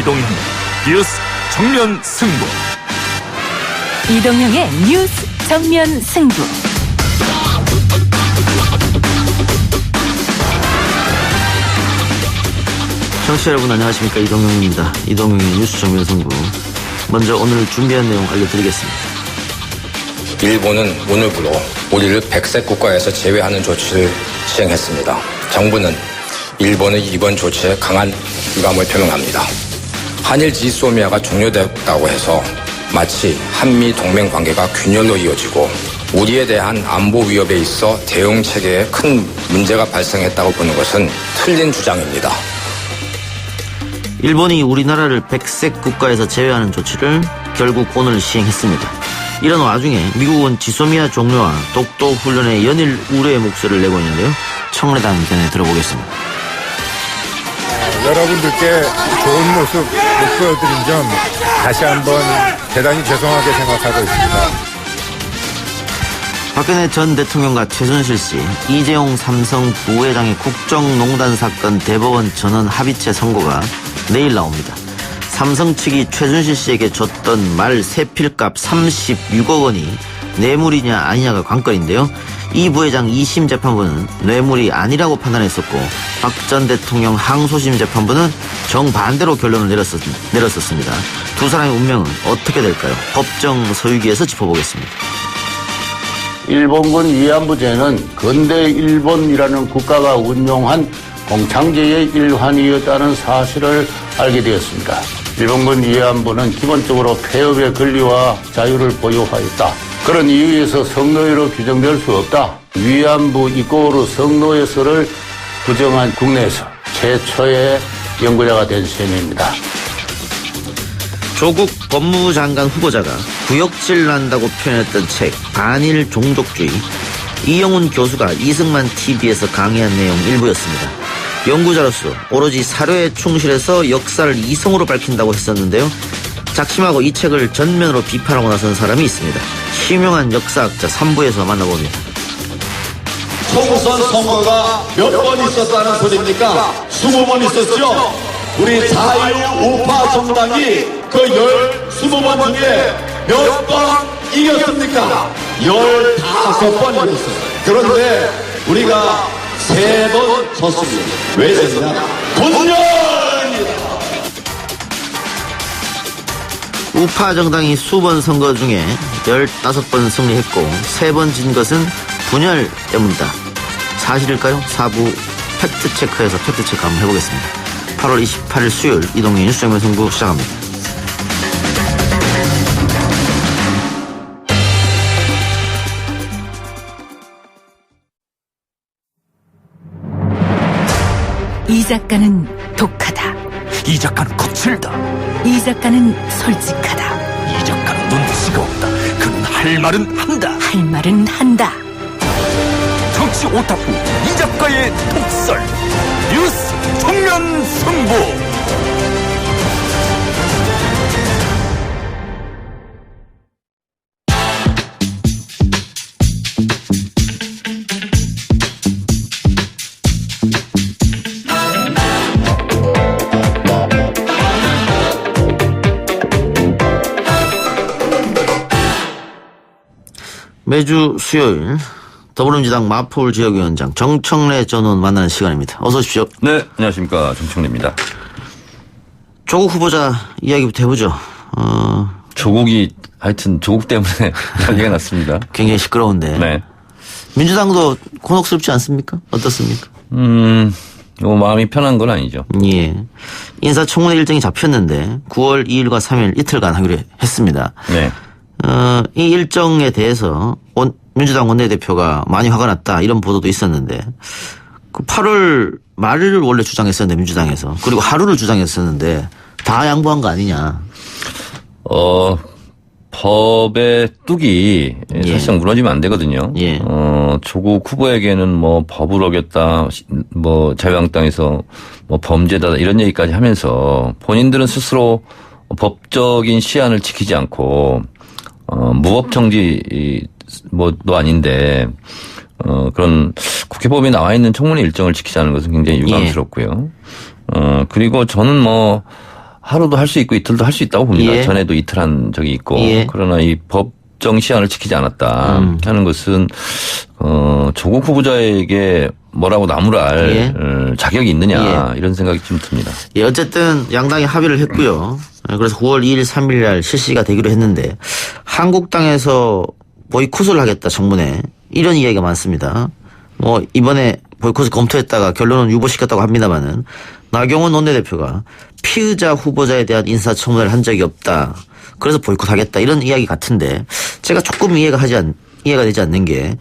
이동형의 뉴스 정면 승부. 이동형의 뉴스 정면 승부. 청취자 여러분 안녕하십니까, 이동형입니다. 이동형의 뉴스 정면 승부. 먼저 오늘 준비한 내용 알려드리겠습니다. 일본은 오늘부로 우리를 백색 국가에서 제외하는 조치를 시행했습니다. 정부는 일본의 이번 조치에 강한 유감을 표명합니다. 한일 지소미아가 종료됐다고 해서 마치 한미 동맹 관계가 균열로 이어지고 우리에 대한 안보 위협에 있어 대응 체계에 큰 문제가 발생했다고 보는 것은 틀린 주장입니다. 일본이 우리나라를 백색 국가에서 제외하는 조치를 결국 오늘 시행했습니다. 이런 와중에 미국은 지소미아 종료와 독도 훈련에 연일 우려의 목소리를 내고 있는데요. 청래단 견해 들어보겠습니다. 여러분들께 좋은 모습 못 보여드린 점 다시 한번 대단히 죄송하게 생각하고 있습니다. 박근혜 전 대통령과 최순실 씨, 이재용 삼성 부회장의 국정농단 사건 대법원 전원 합의체 선고가 내일 나옵니다. 삼성 측이 최순실 씨에게 줬던 말 세필값 36억 원이 뇌물이냐 아니냐가 관건인데요. 이 부회장 2심 재판부는 뇌물이 아니라고 판단했었고 박 전 대통령 항소심 재판부는 정반대로 결론을 내렸었습니다. 두 사람의 운명은 어떻게 될까요? 법정 서유기에서 짚어보겠습니다. 일본군 위안부제는 근대 일본이라는 국가가 운용한 공창제의 일환이었다는 사실을 알게 되었습니다. 일본군 위안부는 기본적으로 폐업의 권리와 자유를 보유하였다. 그런 이유에서 성노예로 규정될 수 없다. 위안부 이꼬르 성노예설을 부정한 국내에서 최초의 연구자가 된 셈입니다. 조국 법무부 장관 후보자가 구역질 난다고 표현했던 책 반일 종족주의, 이영훈 교수가 이승만 TV에서 강의한 내용 일부였습니다. 연구자로서 오로지 사료에 충실해서 역사를 이성으로 밝힌다고 했었는데요. 작심하고 이 책을 전면으로 비판하고 나선 사람이 있습니다. 유명한 역사학자 3부에서 만나봅니다. 총선 선거가 몇 번 있었다는 소리입니까? 20번 있었죠? 우리 자유우파 정당이 그 20번 중에 몇 번 이겼습니까? 15번 이겼어요. 그런데 우리가 3번 졌습니다. 왜 졌냐? 분열입니다. 우파 정당이 수번 선거 중에 15번 승리했고 3번 진 것은 분열 때문이다. 사실일까요? 4부 팩트체크에서 팩트체크 한번 해보겠습니다. 8월 28일 수요일 이동의 뉴스 정면 승부 시작합니다. 이 작가는 독하다. 이 작가는 거칠다. 이 작가는 솔직하다. 이 작가는 눈치가 없다. 그는 할 말은 한다. 할 말은 한다. 정치 오타쿠 이 작가의 독설. 뉴스 정면 승부. 매주 수요일 더불어민주당 마포울 지역위원장 정청래 전 의원 만나는 시간입니다. 어서 오십시오. 네, 안녕하십니까. 정청래입니다. 조국 후보자 이야기부터 해보죠. 조국이 하여튼 조국 때문에 난리가 났습니다. 굉장히 시끄러운데. 네. 민주당도 곤혹스럽지 않습니까? 어떻습니까? 마음이 편한 건 아니죠. 예. 인사청문회 일정이 잡혔는데 9월 2일과 3일 이틀간 하기로 했습니다. 네. 이 일정에 대해서 민주당 원내대표가 많이 화가 났다 이런 보도도 있었는데 그 8월 말을 원래 주장했었는데 민주당에서 그리고 하루를 주장했었는데 다 양보한 거 아니냐. 법의 뚝이 사실상 무너지면 안 되거든요. 예. 조국 후보에게는 뭐 법을 어겼다, 뭐 자유한국당에서 뭐 범죄다 이런 얘기까지 하면서 본인들은 스스로 법적인 시한을 지키지 않고 무법정지 뭐도 아닌데 그런 국회법에 나와 있는 청문회 일정을 지키자는 것은 굉장히 유감스럽고요. 그리고 저는 하루도 할 수 있고 이틀도 할 수 있다고 봅니다. 예. 전에도 이틀 한 적이 있고. 예. 그러나 이 법정 시한을 지키지 않았다 하는 것은 조국 후보자에게 뭐라고 나무랄 예. 자격이 있느냐 이런 생각이 좀 듭니다. 예, 어쨌든 양당이 합의를 했고요. 그래서 9월 2일, 3일 날 실시가 되기로 했는데 한국당에서 보이콧을 하겠다 청문회 이런 이야기가 많습니다. 뭐 이번에 보이콧을 검토했다가 결론은 유보시켰다고 합니다만은 나경원 원내대표가 피의자 후보자에 대한 인사청문회를 한 적이 없다. 그래서 보이콧하겠다 이런 이야기 같은데 제가 조금 이해가 되지 않는 게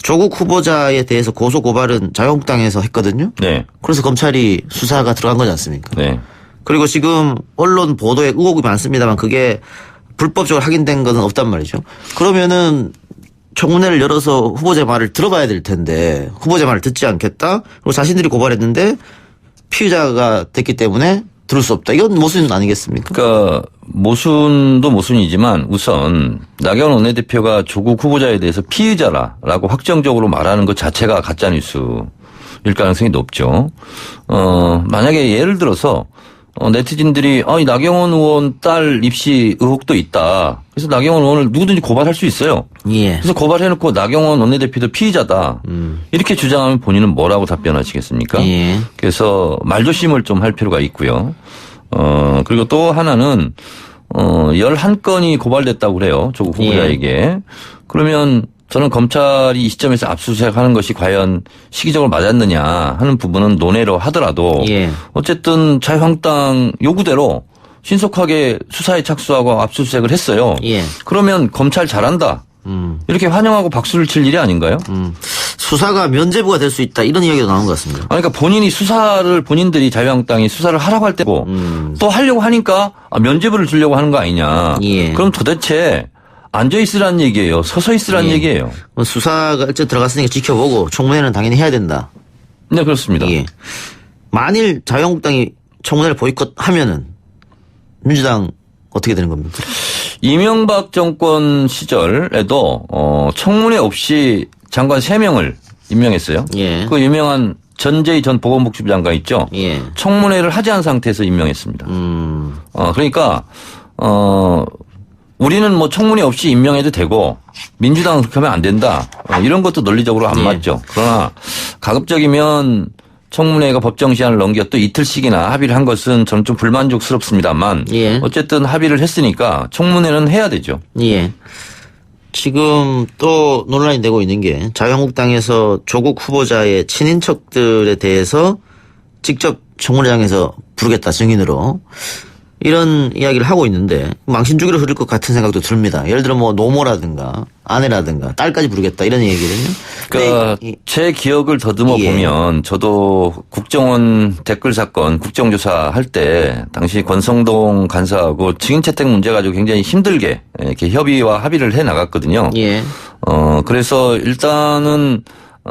조국 후보자에 대해서 고소 고발은 자유한국당에서 했거든요. 네. 그래서 검찰이 수사가 들어간 거지 않습니까? 네. 그리고 지금 언론 보도에 의혹이 많습니다만 그게 불법적으로 확인된 것은 없단 말이죠. 그러면은 청문회를 열어서 후보자 말을 들어봐야 될 텐데 후보자 말을 듣지 않겠다. 그리고 자신들이 고발했는데 피의자가 됐기 때문에 들을 수 없다. 이건 모순 아니겠습니까? 그러니까 모순도 모순이지만 우선 나경원 원내대표가 조국 후보자에 대해서 피의자라고 확정적으로 말하는 것 자체가 가짜뉴스일 가능성이 높죠. 만약에 예를 들어서 네티즌들이 이 나경원 의원 딸 입시 의혹도 있다. 그래서 나경원 의원을 누구든지 고발할 수 있어요. 예. 그래서 고발해놓고 나경원 원내대표도 피의자다. 이렇게 주장하면 본인은 뭐라고 답변하시겠습니까? 예. 그래서 말조심을 좀 할 필요가 있고요. 그리고 또 하나는 11건이 고발됐다고 그래요. 조국 후보자에게. 그러면 저는 검찰이 이 시점에서 압수수색하는 것이 과연 시기적으로 맞았느냐 하는 부분은 논외로 하더라도 예. 어쨌든 자유한국당 요구대로 신속하게 수사에 착수하고 압수수색을 했어요. 예. 그러면 검찰 잘한다. 이렇게 환영하고 박수를 칠 일이 아닌가요? 수사가 면죄부가 될 수 있다 이런 이야기도 나온 것 같습니다. 그러니까 본인들이 자유한국당이 수사를 하라고 할 때고 또 하려고 하니까 면죄부를 주려고 하는 거 아니냐. 예. 그럼 도대체 앉아 있으라는 얘기예요. 서서 있으라는 예. 얘기예요. 수사가 일찍 들어갔으니까 지켜보고 청문회는 당연히 해야 된다. 네, 그렇습니다. 예. 만일 자유한국당이 청문회를 보이콧하면은 민주당 어떻게 되는 겁니까? 이명박 정권 시절에도 청문회 없이 장관 3명을 임명했어요. 예. 그 유명한 전재희 전 보건복지부 장관 있죠. 예. 청문회를 하지 않은 상태에서 임명했습니다. 그러니까 우리는 뭐 청문회 없이 임명해도 되고 민주당은 그렇게 하면 안 된다. 이런 것도 논리적으로 안 예. 맞죠. 그러나 가급적이면 청문회가 법정 시한을 넘겨 또 이틀씩이나 합의를 한 것은 저는 좀 불만족스럽습니다만 예. 어쨌든 합의를 했으니까 청문회는 해야 되죠. 예. 지금 또 논란이 되고 있는 게 자유한국당에서 조국 후보자의 친인척들에 대해서 직접 청문회장에서 부르겠다 증인으로 이런 이야기를 하고 있는데 망신주기로 흐를 것 같은 생각도 듭니다. 예를 들어 뭐 노모라든가 아내라든가 딸까지 부르겠다 이런 얘기거든요. 그러니까 제 기억을 더듬어 예. 보면 저도 국정원 댓글 사건 국정조사 할 때 당시 권성동 간사하고 증인 채택 문제 가지고 굉장히 힘들게 이렇게 협의와 합의를 해 나갔거든요. 예. 그래서 일단은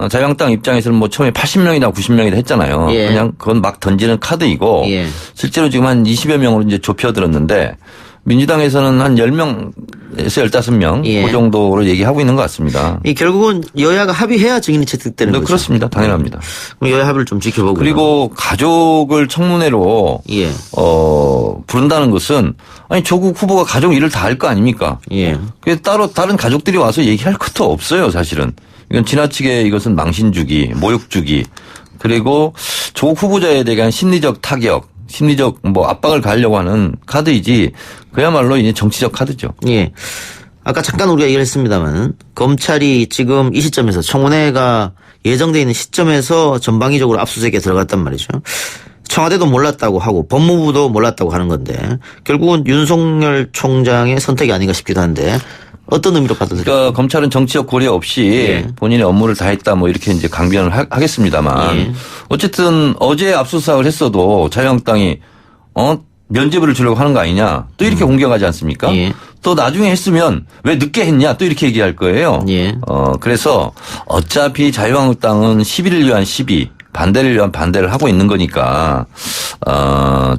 자유한국당 입장에서는 뭐 처음에 80명이다 90명이다 했잖아요. 예. 그냥 그건 막 던지는 카드이고 예. 실제로 지금 한 20여 명으로 이제 좁혀들었는데 민주당에서는 한 10명에서 15명 예. 그 정도로 얘기하고 있는 것 같습니다. 이 결국은 여야가 합의해야 증인이 채택되는 네, 거죠. 그렇습니다. 당연합니다. 그럼 여야 합의를 좀 지켜보고 그리고 가족을 청문회로 예. 부른다는 것은 아니 조국 후보가 가족 일을 다 할 거 아닙니까? 예. 그래서 따로 다른 가족들이 와서 얘기할 것도 없어요, 사실은. 이건 지나치게 이것은 망신주기, 모욕주기, 그리고 조국 후보자에 대한 심리적 타격, 심리적 뭐 압박을 가하려고 하는 카드이지 그야말로 이제 정치적 카드죠. 예. 아까 잠깐 우리가 얘기를 했습니다만 검찰이 지금 이 시점에서 청문회가 예정되어 있는 시점에서 전방위적으로 압수수색에 들어갔단 말이죠. 청와대도 몰랐다고 하고 법무부도 몰랐다고 하는 건데 결국은 윤석열 총장의 선택이 아닌가 싶기도 한데 어떤 의미로 받아들여요? 그러니까 검찰은 정치적 고려 없이 예. 본인의 업무를 다했다 뭐 이렇게 이제 강변을 하겠습니다만 예. 어쨌든 어제 압수수색을 했어도 자유한국당이 면죄부를 주려고 하는 거 아니냐 또 이렇게 공격하지 않습니까? 예. 또 나중에 했으면 왜 늦게 했냐 또 이렇게 얘기할 거예요. 예. 그래서 어차피 자유한국당은 11을 위한 시비 반대를 위한 반대를 하고 있는 거니까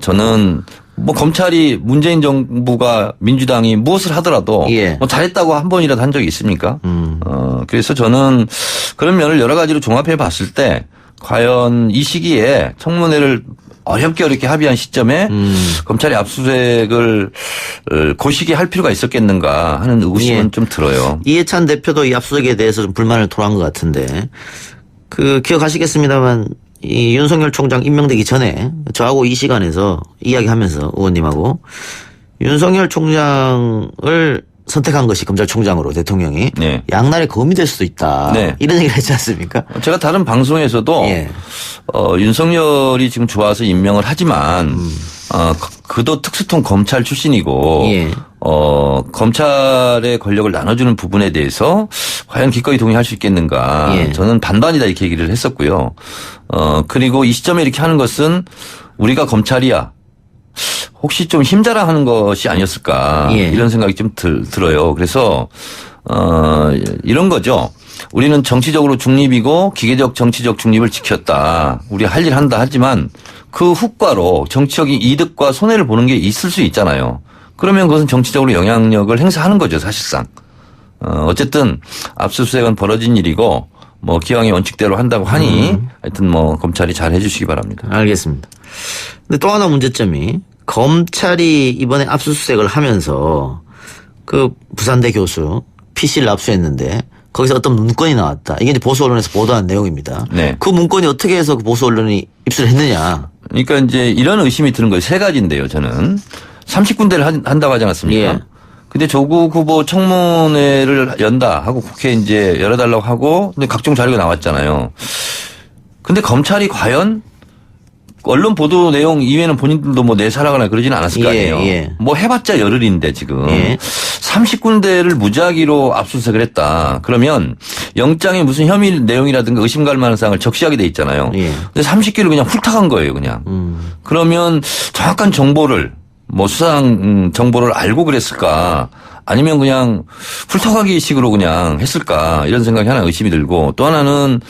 저는 뭐 검찰이 문재인 정부가 민주당이 무엇을 하더라도 예. 뭐 잘했다고 한 번이라도 한 적이 있습니까? 그래서 저는 그런 면을 여러 가지로 종합해 봤을 때 과연 이 시기에 청문회를 어렵게 합의한 시점에 검찰이 압수수색을 고시기 할 필요가 있었겠는가 하는 의구심은 예. 좀 들어요. 이해찬 대표도 이 압수수색에 대해서 좀 불만을 토로한 것 같은데 기억하시겠습니다만 이 윤석열 총장 임명되기 전에 저하고 이 시간에서 이야기하면서 의원님하고 윤석열 총장을 선택한 것이 검찰총장으로 대통령이 네. 양날의 검이 될 수도 있다. 네. 이런 얘기를 했지 않습니까? 제가 다른 방송에서도 예. 윤석열이 지금 좋아서 임명을 하지만 그도 특수통 검찰 출신이고 예. 검찰의 권력을 나눠주는 부분에 대해서 과연 기꺼이 동의할 수 있겠는가. 예. 저는 반반이다 이렇게 얘기를 했었고요. 그리고 이 시점에 이렇게 하는 것은 우리가 검찰이야. 혹시 좀 힘자랑하는 것이 아니었을까 예. 이런 생각이 좀 들어요. 그래서 이런 거죠. 우리는 정치적으로 중립이고 기계적 정치적 중립을 지켰다. 우리 할 일 한다 하지만 그 후과로 정치적인 이득과 손해를 보는 게 있을 수 있잖아요. 그러면 그것은 정치적으로 영향력을 행사하는 거죠, 사실상. 어쨌든 압수수색은 벌어진 일이고 뭐 기왕의 원칙대로 한다고 하니 하여튼 뭐 검찰이 잘 해주시기 바랍니다. 알겠습니다. 근데 또 하나 문제점이 검찰이 이번에 압수수색을 하면서 그 부산대 교수 PC를 압수했는데 거기서 어떤 문건이 나왔다. 이게 이제 보수 언론에서 보도한 내용입니다. 네. 그 문건이 어떻게 해서 그 보수 언론이 입수를 했느냐. 그러니까 이제 이런 의심이 드는 거예요. 세 가지인데요, 저는. 30군데를 한다고 하지 않았습니까? 예. 근데 조국 후보 청문회를 연다 하고 국회에 이제 열어달라고 하고 근데 각종 자료가 나왔잖아요. 근데 검찰이 과연 언론 보도 내용 이외에는 본인들도 뭐 내사라거나 그러지는 않았을 거 아니에요. 예. 뭐 해봤자 열흘인데 지금. 예. 30군데를 무작위로 압수수색을 했다. 그러면 영장에 무슨 혐의 내용이라든가 의심 갈 만한 사항을 적시하게 돼 있잖아요. 예. 근데 30개를 그냥 훑어간 거예요, 그냥. 그러면 정확한 정보를 뭐 수사상 정보를 알고 그랬을까? 아니면 그냥 훑어가기 식으로 그냥 했을까? 이런 생각이 하나 의심이 들고 또 하나는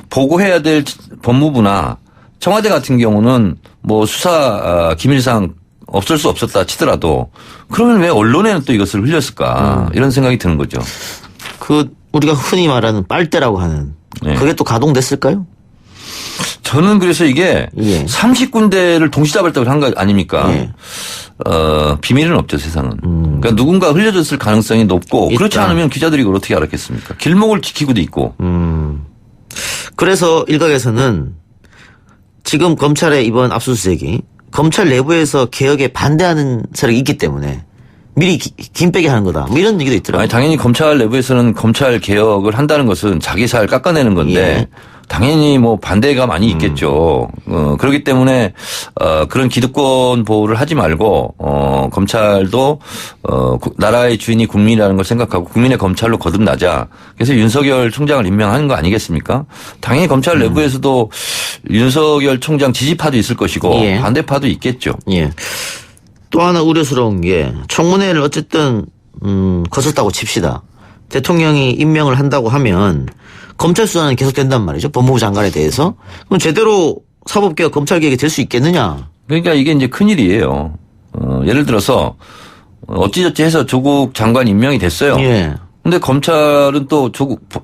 보고해야 될 법무부나 청와대 같은 경우는 뭐 수사 기밀상 없을 수 없었다 치더라도 그러면 왜 언론에는 또 이것을 흘렸을까? 이런 생각이 드는 거죠. 그 우리가 흔히 말하는 빨대라고 하는 네. 그게 또 가동됐을까요? 저는 그래서 이게 예. 30군데를 동시다발적으로 한 거 아닙니까? 예. 비밀은 없죠, 세상은. 그러니까 누군가 흘려줬을 가능성이 높고 그렇지 있다. 않으면 기자들이 이걸 어떻게 알았겠습니까? 길목을 지키고도 있고. 그래서 일각에서는 지금 검찰의 이번 압수수색이 검찰 내부에서 개혁에 반대하는 세력이 있기 때문에 미리 김 빼게 하는 거다. 뭐 이런 얘기도 있더라고요. 아니, 당연히 검찰 내부에서는 검찰 개혁을 한다는 것은 자기 살 깎아내는 건데 예. 당연히 뭐 반대가 많이 있겠죠. 그렇기 때문에 그런 기득권 보호를 하지 말고 검찰도 나라의 주인이 국민이라는 걸 생각하고 국민의 검찰로 거듭나자. 그래서 윤석열 총장을 임명하는 거 아니겠습니까? 당연히 검찰 내부에서도 윤석열 총장 지지파도 있을 것이고 예. 반대파도 있겠죠. 예. 또 하나 우려스러운 게 청문회를 어쨌든 거쳤다고 칩시다. 대통령이 임명을 한다고 하면 검찰 수사는 계속된단 말이죠. 법무부 장관에 대해서. 그럼 제대로 사법개혁 검찰개혁이 될 수 있겠느냐. 그러니까 이게 이제 큰일이에요. 예를 들어서 어찌저찌 해서 조국 장관 임명이 됐어요. 예. 근데 검찰은 또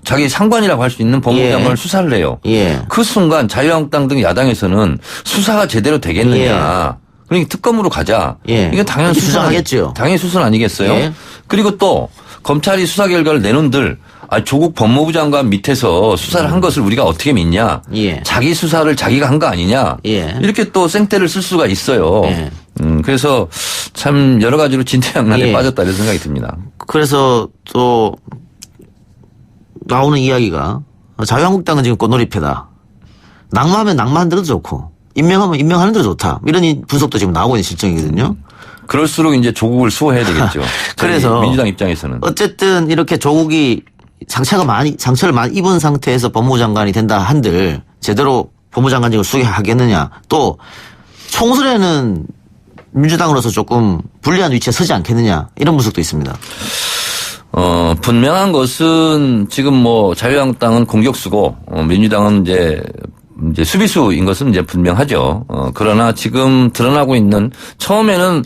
자기 상관이라고 할 수 있는 법무부 예. 장관을 수사를 해요. 예. 그 순간 자유한국당 등 야당에서는 수사가 제대로 되겠느냐. 그러니까 특검으로 가자. 예. 이건 당연히 수사하겠죠. 당연히 수순 아니겠어요? 예. 그리고 또 검찰이 수사 결과를 내놓은들 조국 법무부 장관 밑에서 수사를 한 것을 우리가 어떻게 믿냐. 예. 자기 수사를 자기가 한 거 아니냐. 예. 이렇게 또 생떼를 쓸 수가 있어요. 예. 그래서 참 여러 가지로 진퇴양난에 예. 빠졌다 이런 생각이 듭니다. 그래서 또 나오는 이야기가 자유한국당은 지금 꽃놀이패다. 낙마하면 낙마하는 대로 좋고 임명하면 임명하는 대로 좋다. 이런 분석도 지금 나오고 있는 실정이거든요. 그럴수록 이제 조국을 수호해야 되겠죠. 그래서 민주당 입장에서는. 어쨌든 이렇게 조국이 상처를 많이 입은 상태에서 법무부 장관이 된다 한들 제대로 법무장관직을 수행하겠느냐. 또 총선에는 민주당으로서 조금 불리한 위치에 서지 않겠느냐. 이런 분석도 있습니다. 분명한 것은 지금 뭐 자유한국당은 공격수고 민주당은 이제 수비수인 것은 이제 분명하죠. 그러나 지금 드러나고 있는 처음에는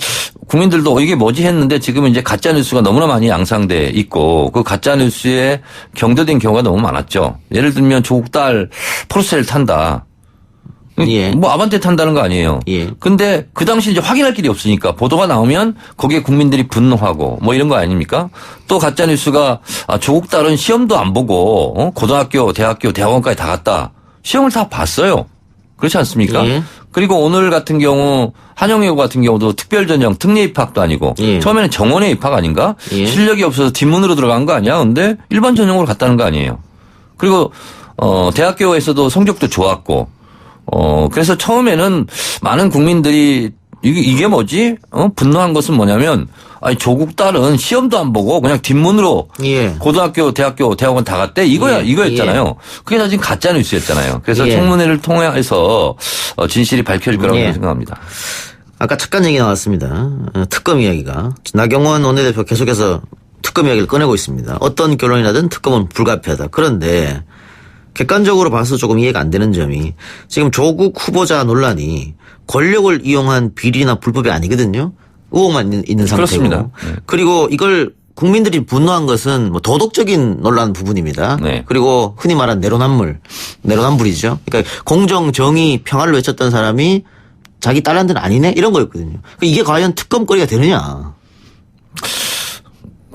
국민들도 이게 뭐지 했는데 지금 이제 가짜 뉴스가 너무나 많이 양상돼 있고 그 가짜 뉴스에 경도된 경우가 너무 많았죠. 예를 들면 조국 딸 포르쉐를 탄다. 예. 뭐 아반떼 탄다는 거 아니에요. 예. 근데 그 당시 이제 확인할 길이 없으니까 보도가 나오면 거기에 국민들이 분노하고 뭐 이런 거 아닙니까? 또 가짜 뉴스가 조국 딸은 시험도 안 보고 고등학교, 대학교, 대학원까지 다 갔다. 시험을 다 봤어요. 그렇지 않습니까? 예. 그리고 오늘 같은 경우 한영여고 같은 경우도 특별 전형 특례 입학도 아니고 예. 처음에는 정원에 입학 아닌가? 예. 실력이 없어서 뒷문으로 들어간 거 아니야? 근데 일반 전형으로 갔다는 거 아니에요. 그리고 대학교에서도 성적도 좋았고 그래서 처음에는 많은 국민들이 이게 뭐지? 분노한 것은 뭐냐면 아니 조국 딸은 시험도 안 보고 그냥 뒷문으로 예. 고등학교, 대학교, 대학원 다 갔대 이거였잖아요. 그게 다 지금 가짜 뉴스였잖아요. 그래서 예. 청문회를 통해서 진실이 밝혀질 거라고 예. 생각합니다. 아까 특간 얘기 나왔습니다. 특검 이야기가. 나경원 원내대표 계속해서 특검 이야기를 꺼내고 있습니다. 어떤 결론이 나든 특검은 불가피하다. 그런데 객관적으로 봐서 조금 이해가 안 되는 점이 지금 조국 후보자 논란이 권력을 이용한 비리나 불법이 아니거든요. 의혹만 있는 상태고. 그렇습니다. 네. 그리고 이걸 국민들이 분노한 것은 뭐 도덕적인 논란 부분입니다. 네. 그리고 흔히 말하는 내로남불이죠. 그러니까 공정, 정의, 평화를 외쳤던 사람이 자기 딸한테는 아니네 이런 거였거든요. 이게 과연 특검거리가 되느냐.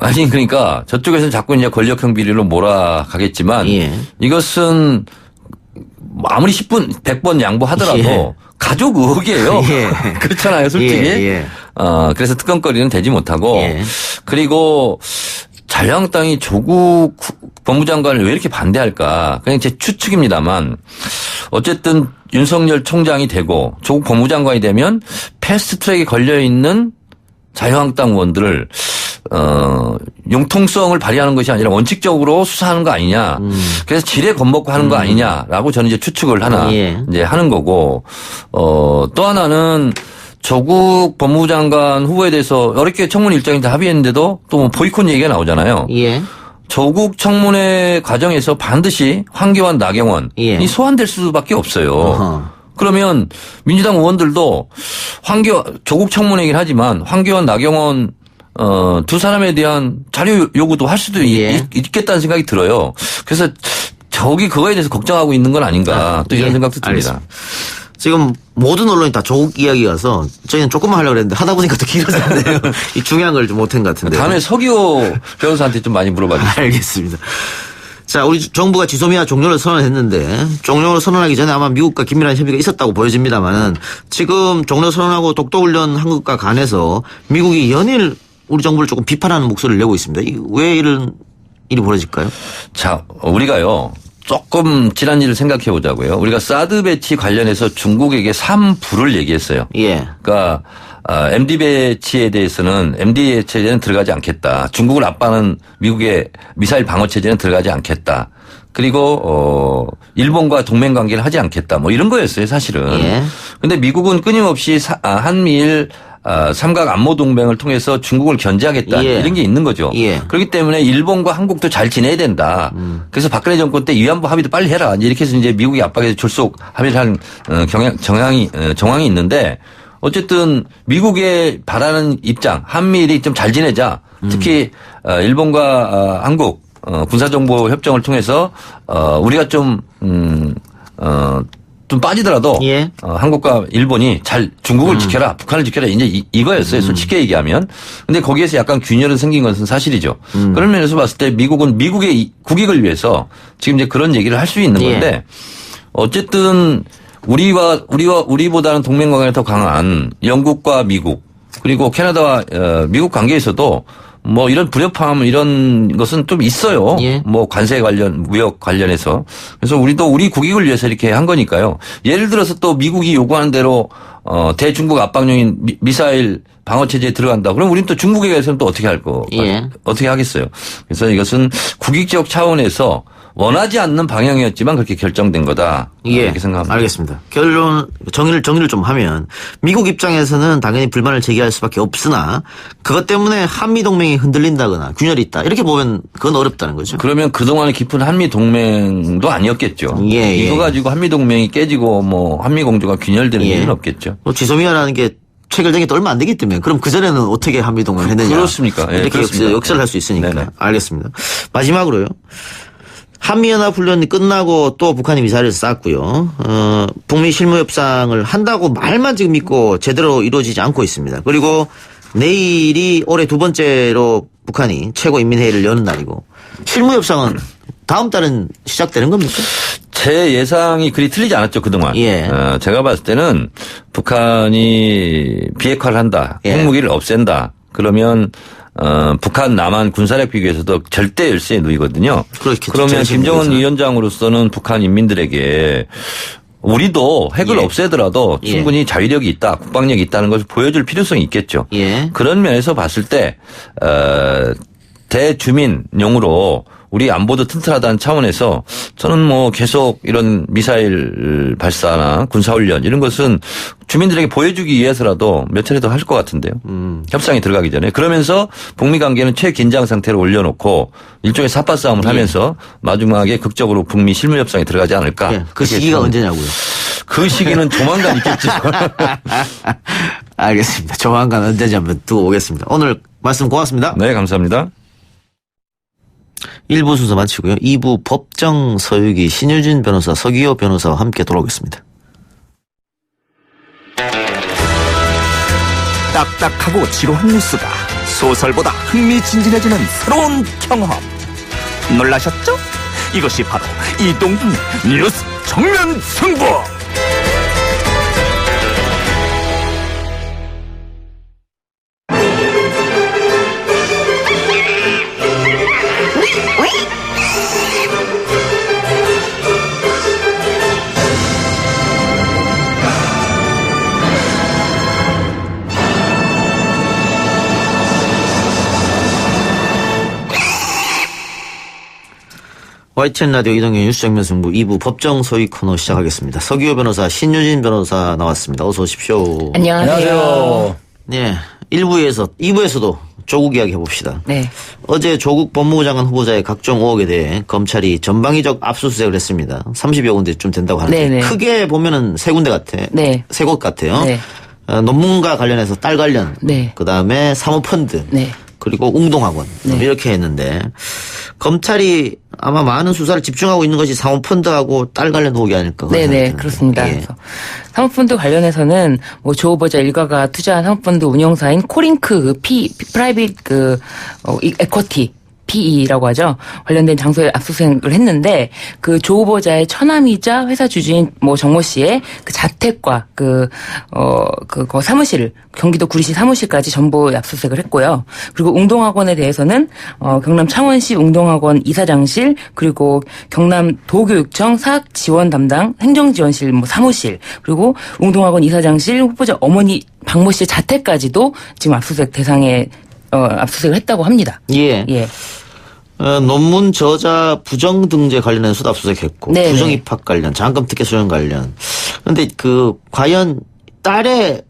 아니 그러니까 저쪽에서는 자꾸 이제 권력형 비리로 몰아가겠지만 예. 이것은 아무리 10분 100번 양보하더라도 예. 가족 의혹이에요. 예. 그렇잖아요, 솔직히. 예. 그래서 특검거리는 되지 못하고 예. 그리고 자유한국당이 조국 법무장관을 왜 이렇게 반대할까? 그냥 제 추측입니다만 어쨌든 윤석열 총장이 되고 조국 법무장관이 되면 패스트트랙에 걸려 있는 자유한국당 의원들을 융통성을 발휘하는 것이 아니라 원칙적으로 수사하는 거 아니냐. 그래서 지레 겁먹고 하는 거 아니냐라고 저는 이제 추측을 하나 예. 이제 하는 거고 또 하나는 조국 법무부 장관 후보에 대해서 어렵게 청문 일정이 다 합의했는데도 또 뭐 보이콧 얘기가 나오잖아요. 예. 조국 청문회 과정에서 반드시 황교안, 나경원이 예. 소환될 수밖에 없어요. 어허. 그러면 민주당 의원들도 조국 청문회이긴 하지만 황교안, 나경원 두 사람에 대한 자료 요구도 할 수도 예. 있겠다는 생각이 들어요. 그래서 저기 그거에 대해서 걱정하고 있는 건 아닌가 또 이런 예. 생각도 듭니다. 알겠습니다. 지금 모든 언론이 다 조국 이야기가서 저희는 조금만 하려고 했는데 하다 보니까 또 길어졌네요. 이 중요한 걸 좀 못한 것 같은데. 다음에 서기호 변호사한테 좀 많이 물어봐 주세요. 알겠습니다. 자, 우리 정부가 지소미아 종료를 선언했는데 종료를 선언하기 전에 아마 미국과 긴밀한 협의가 있었다고 보여집니다만은 지금 종료 선언하고 독도훈련 한국과 간에서 미국이 연일 우리 정부를 조금 비판하는 목소리를 내고 있습니다. 왜 이런 일이 벌어질까요? 자, 우리가요. 조금 지난 일을 생각해 보자고요. 우리가 사드 배치 관련해서 중국에게 3불을 얘기했어요. 예. 그러니까 MD 배치에 대해서는 MD 체제는 들어가지 않겠다. 중국을 압박하는 미국의 미사일 방어 체제는 들어가지 않겠다. 그리고 일본과 동맹 관계를 하지 않겠다. 뭐 이런 거였어요, 사실은. 예. 근데 미국은 끊임없이 한미일 삼각 안보 동맹을 통해서 중국을 견제하겠다 예. 이런 게 있는 거죠. 예. 그렇기 때문에 일본과 한국도 잘 지내야 된다. 그래서 박근혜 정권 때 위안부 합의도 빨리 해라. 이렇게 해서 이제 미국이 압박해서 졸속 합의를 한 정황이 있는데 어쨌든 미국의 바라는 입장 한미일이 좀 잘 지내자. 특히 일본과 한국 군사정보 협정을 통해서 우리가 좀 빠지더라도 예. 한국과 일본이 잘 중국을 지켜라, 북한을 지켜라 이제 이거였어요. 솔직히 얘기하면. 근데 거기에서 약간 균열은 생긴 것은 사실이죠. 그런 면에서 봤을 때 미국은 미국의 국익을 위해서 지금 이제 그런 얘기를 할 수 있는 예. 건데 어쨌든 우리보다는 동맹 관계가 더 강한 영국과 미국 그리고 캐나다와 미국 관계에서도 뭐 이런 불협화음 이런 것은 좀 있어요. 예. 뭐 관세 관련 무역 관련해서. 그래서 우리도 우리 국익을 위해서 이렇게 한 거니까요. 예를 들어서 또 미국이 요구하는 대로 대중국 압박용인 미사일 방어 체제에 들어간다. 그럼 우리는 또 중국에 대해서는 또 어떻게 할 거? 예. 어떻게 하겠어요? 그래서 이것은 국익적 차원에서 원하지 않는 방향이었지만 그렇게 결정된 거다. 예. 이렇게 생각합니다. 알겠습니다. 정리를 좀 하면 미국 입장에서는 당연히 불만을 제기할 수밖에 없으나 그것 때문에 한미 동맹이 흔들린다거나 균열이 있다. 이렇게 보면 그건 어렵다는 거죠. 그러면 그동안의 깊은 한미 동맹도 아니었겠죠. 예. 이거 가지고 한미 동맹이 깨지고 뭐 한미 공조가 균열되는 예. 일은 없겠죠. 뭐 지소미아라는 게 체결된 게 얼마 안 되기 때문에 그럼 그전에는 어떻게 한미 동맹을 했느냐. 그렇습니까? 예, 이렇게 그렇습니다. 역설을 할 수 있으니까. 네네. 알겠습니다. 마지막으로요. 한미연합훈련이 끝나고 또 북한이 미사일을 쐈고요. 북미 실무협상을 한다고 말만 지금 믿고 제대로 이루어지지 않고 있습니다. 그리고 내일이 올해 두 번째로 북한이 최고인민회의를 여는 날이고 실무협상은 다음 달은 시작되는 겁니까? 제 예상이 그리 틀리지 않았죠, 그동안. 예. 제가 봤을 때는 북한이 비핵화를 한다. 예. 핵무기를 없앤다. 그러면 북한 남한 군사력 비교에서도 절대 열세에 놓이거든요. 그렇겠죠. 그러면 김정은 제일 위원장으로서는 북한 인민들에게 우리도 핵을 예. 없애더라도 예. 충분히 자위력이 있다, 국방력이 있다는 것을 보여줄 필요성이 있겠죠. 예. 그런 면에서 봤을 때 대주민용으로 우리 안보도 튼튼하다는 차원에서 저는 뭐 계속 이런 미사일 발사나 군사훈련 이런 것은 주민들에게 보여주기 위해서라도 몇 차례 더 할 것 같은데요. 협상이 들어가기 전에. 그러면서 북미 관계는 최긴장 상태로 올려놓고 일종의 삿바 싸움을 하면서 마지막에 극적으로 북미 실무협상에 들어가지 않을까. 예. 그 시기가 언제냐고요? 그 시기는 조만간 있겠죠. 알겠습니다. 조만간 언제인지 한번 두고 오겠습니다. 오늘 말씀 고맙습니다. 네, 감사합니다. 1부 순서 마치고요. 2부 법정 서유기 신유진 변호사, 서기호 변호사와 함께 돌아오겠습니다. 딱딱하고 지루한 뉴스가 소설보다 흥미진진해지는 새로운 경험. 놀라셨죠? 이것이 바로 이동준의 뉴스 정면 승부. YTN 라디오 이동현 뉴스 정면 승부 2부 법정 소위 코너 시작하겠습니다. 서기호 변호사, 신유진 변호사 나왔습니다. 어서 오십시오. 안녕하세요. 네, 2부에서도 조국 이야기 해봅시다. 네. 어제 조국 법무부 장관 후보자의 각종 의혹에 대해 검찰이 전방위적 압수수색을 했습니다. 30여 군데쯤 된다고 하는데 네네. 크게 보면은 세 군데 같아. 네. 세 곳 같아요. 네. 논문과 관련해서 딸 관련, 네. 그다음에 사모펀드, 네. 그리고 웅동학원 이렇게 했는데 검찰이 아마 많은 수사를 집중하고 있는 것이 사모펀드하고 딸 관련 의혹이 아닐까. 네네, 그렇습니다. 예. 그래서 사모펀드 관련해서는 뭐 조 후보자 일가가 투자한 사모펀드 운영사인 코링크 프라이빗 에쿼티 PE라고 하죠. 관련된 장소에 압수수색을 했는데 그 조 후보자의 처남이자 회사 주주인 뭐 정모 씨의 그 자택과 그 사무실, 경기도 구리시 사무실까지 전부 압수수색을 했고요. 그리고 웅동학원에 대해서는 경남 창원시 웅동학원 이사장실, 그리고 경남 도교육청 사학지원 담당 행정지원실 뭐 사무실, 그리고 웅동학원 이사장실 후보자 어머니 박모 씨의 자택까지도 지금 압수수색 대상에 압수수색을 했다고 합니다. 예. 예. 논문 저자 부정 등재 관련해서 수도 압수수색했고 네네. 부정 입학 관련, 장학금 특혜 수령 관련. 그런데 과연 딸에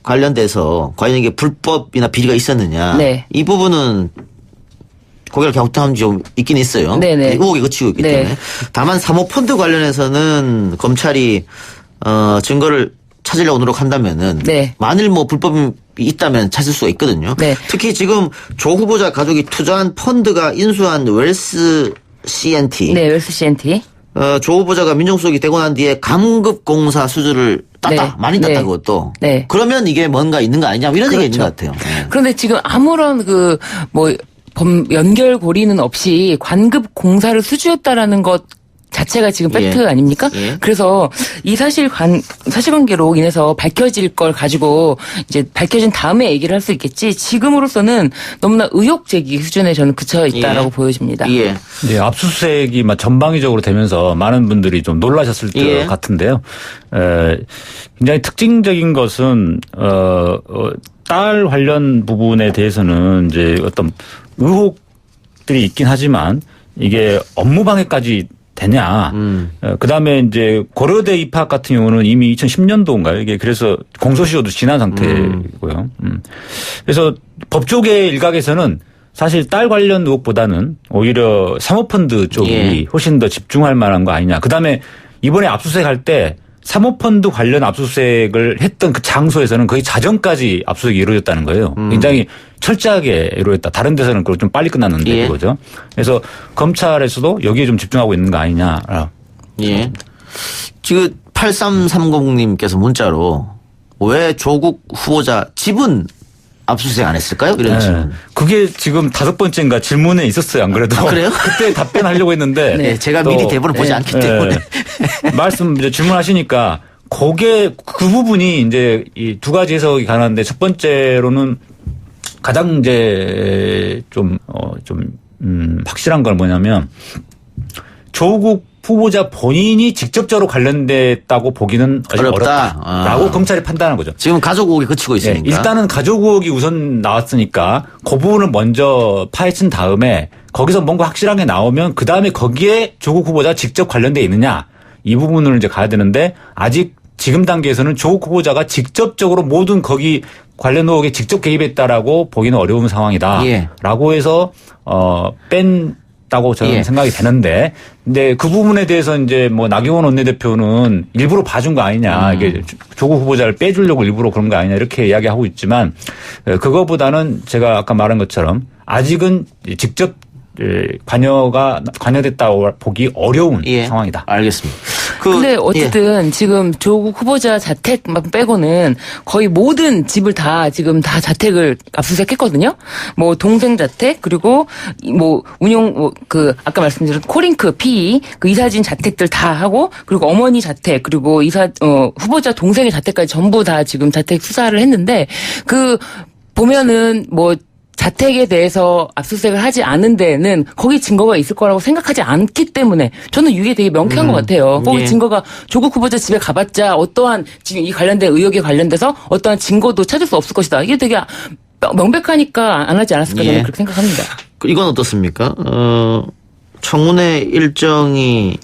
관련돼서 과연 이게 불법이나 비리가 있었느냐? 네. 이 부분은 고개를 갸우뚱한 지 좀 있긴 있어요. 네네. 의혹이 그치고 있기 네. 때문에. 다만 사모펀드 관련해서는 검찰이 증거를 찾으려고 노력한다면은 네. 만일 뭐 불법이 있다면 찾을 수가 있거든요. 네. 특히 지금 조 후보자 가족이 투자한 펀드가 인수한 웰스 CNT. 네, 웰스 CNT. 조 후보자가 민정수석이 되고 난 뒤에 감급공사 수주를 땄다. 네. 많이 땄다 네. 그것도. 네. 그러면 이게 뭔가 있는 거 아니냐 이런 얘기가 있는 것 같아요. 네. 그런데 지금 아무런 연결고리는 없이 관급 공사를 수주했다라는 것 자체가 지금 팩트 예. 아닙니까? 예. 그래서 이 사실관계로 인해서 밝혀질 걸 가지고 이제 밝혀진 다음에 얘기를 할 수 있겠지. 지금으로서는 너무나 의혹 제기 수준에 저는 그쳐 있다라고 예. 보여집니다. 예. 예, 압수수색이 전방위적으로 되면서 많은 분들이 좀 놀라셨을 것 예. 같은데요. 굉장히 특징적인 것은 딸 관련 부분에 대해서는 이제 어떤 의혹들이 있긴 하지만 이게 업무방해까지 되냐. 그다음에 이제 고려대 입학 같은 경우는 이미 2010년도인가요? 이게 그래서 공소시효도 지난 상태고요. 그래서 법조계 일각에서는 사실 딸 관련 의혹보다는 오히려 사모펀드 쪽이 예. 훨씬 더 집중할 만한 거 아니냐. 그다음에 이번에 압수수색할 때 사모펀드 관련 압수수색을 했던 그 장소에서는 거의 자정까지 압수수색이 이루어졌다는 거예요. 굉장히 철저하게 이루어졌다. 다른 데서는 그걸 좀 빨리 끝났는데 예. 그거죠. 그래서 검찰에서도 여기에 좀 집중하고 있는 거 아니냐. 예. 지금 8330님께서 문자로 왜 조국 후보자 집은 압수수색 안 했을까요? 이런 질문. 그게 지금 5번째인가 질문에 있었어요. 안 그래도. 그래요? 그때 답변하려고 했는데. 네, 제가 또 미리 대본을 보지 않기 때문에. 이제 질문하시니까 그 부분이 이제 이 두 가지 해석이 가능한데 첫 번째로는 가장 이제 확실한 건 뭐냐면 조국 후보자 본인이 직접적으로 관련됐다고 보기는 어렵다라고 검찰이 판단한 거죠. 지금 가족 의혹에 그치고 있으니까. 네, 일단은 가족 의혹이 우선 나왔으니까 그 부분을 먼저 파헤친 다음에 거기서 뭔가 확실하게 나오면 그다음에 거기에 조국 후보자가 직접 관련돼 있느냐 이 부분을 이제 가야 되는데 아직 지금 단계에서는 조국 후보자가 직접적으로 모든 거기 관련 의혹에 직접 개입했다라고 보기는 어려운 상황이다라고 해서 뺀다고 저는 생각이 되는데, 근데 그 부분에 대해서 이제 뭐 나경원 원내대표는 일부러 봐준 거 아니냐, 이게 조국 후보자를 빼주려고 일부러 그런 거 아니냐 이렇게 이야기하고 있지만 그거보다는 제가 아까 말한 것처럼 아직은 직접 관여됐다고 보기 어려운 상황이다. 알겠습니다. 근데 어쨌든 지금 조국 후보자 자택만 빼고는 거의 모든 집을 다 지금 다 자택을 압수수색했거든요. 뭐 동생 자택 그리고 뭐 아까 말씀드린 코링크 PE 그 이사진 자택들 다 하고 그리고 어머니 자택 그리고 후보자 동생의 자택까지 전부 다 지금 자택 수사를 했는데 보면은 뭐 자택에 대해서 압수수색을 하지 않은 데는 거기 증거가 있을 거라고 생각하지 않기 때문에 저는 이게 되게 명쾌한 것 같아요. 거기 증거가 조국 후보자 집에 가봤자 어떠한 지금 이 관련된 의혹에 관련돼서 어떠한 증거도 찾을 수 없을 것이다. 이게 되게 명백하니까 안 하지 않았을까 저는 그렇게 생각합니다. 이건 어떻습니까? 청문회 일정이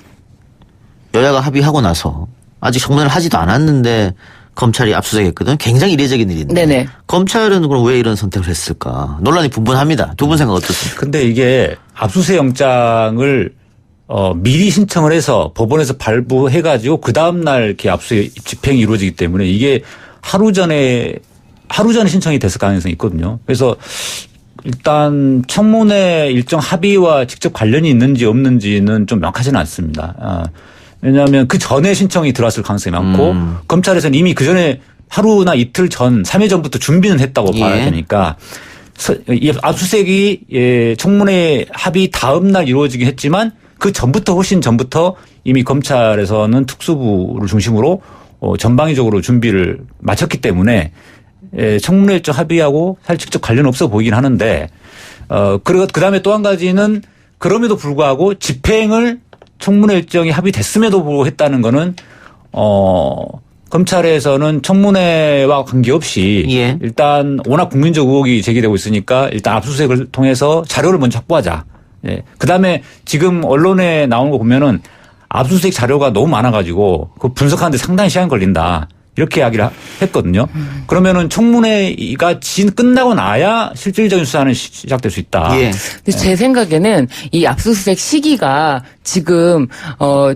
여야가 합의하고 나서 아직 청문회를 하지도 않았는데 검찰이 압수수색했거든. 굉장히 이례적인 일인데. 네네. 검찰은 그럼 왜 이런 선택을 했을까? 논란이 분분합니다. 두 분 생각 어떻습니까? 근데 이게 압수수색 영장을 미리 신청을 해서 법원에서 발부해가지고 그 다음날 이렇게 압수수색 집행이 이루어지기 때문에 이게 하루 전에 신청이 됐을 가능성이 있거든요. 그래서 일단 청문회 일정 합의와 직접 관련이 있는지 없는지는 좀 명확하지는 않습니다. 왜냐하면 그 전에 신청이 들어왔을 가능성이 많고 검찰에서는 이미 그 전에 하루나 이틀 전, 3일 전부터 준비는 했다고 봐야 되니까 이 압수수색이 청문회 합의 다음 날 이루어지긴 했지만 그 전부터 훨씬 전부터 이미 검찰에서는 특수부를 중심으로 전방위적으로 준비를 마쳤기 때문에 청문회 일정 합의하고 사실 직접 관련 없어 보이긴 하는데 그리고 그다음에 또 한 가지는 그럼에도 불구하고 집행을 청문회 일정이 합의됐음에도 불구하고 했다는 거는 검찰에서는 청문회와 관계없이 일단 워낙 국민적 의혹이 제기되고 있으니까 일단 압수수색을 통해서 자료를 먼저 확보하자. 그다음에 지금 언론에 나오는 거 보면은 압수수색 자료가 너무 많아가지고 그 분석하는데 상당히 시간 걸린다. 이렇게 이야기를 했거든요. 그러면은 청문회가 끝나고 나야 실질적인 수사는 시작될 수 있다. 근데 제 생각에는 이 압수수색 시기가 지금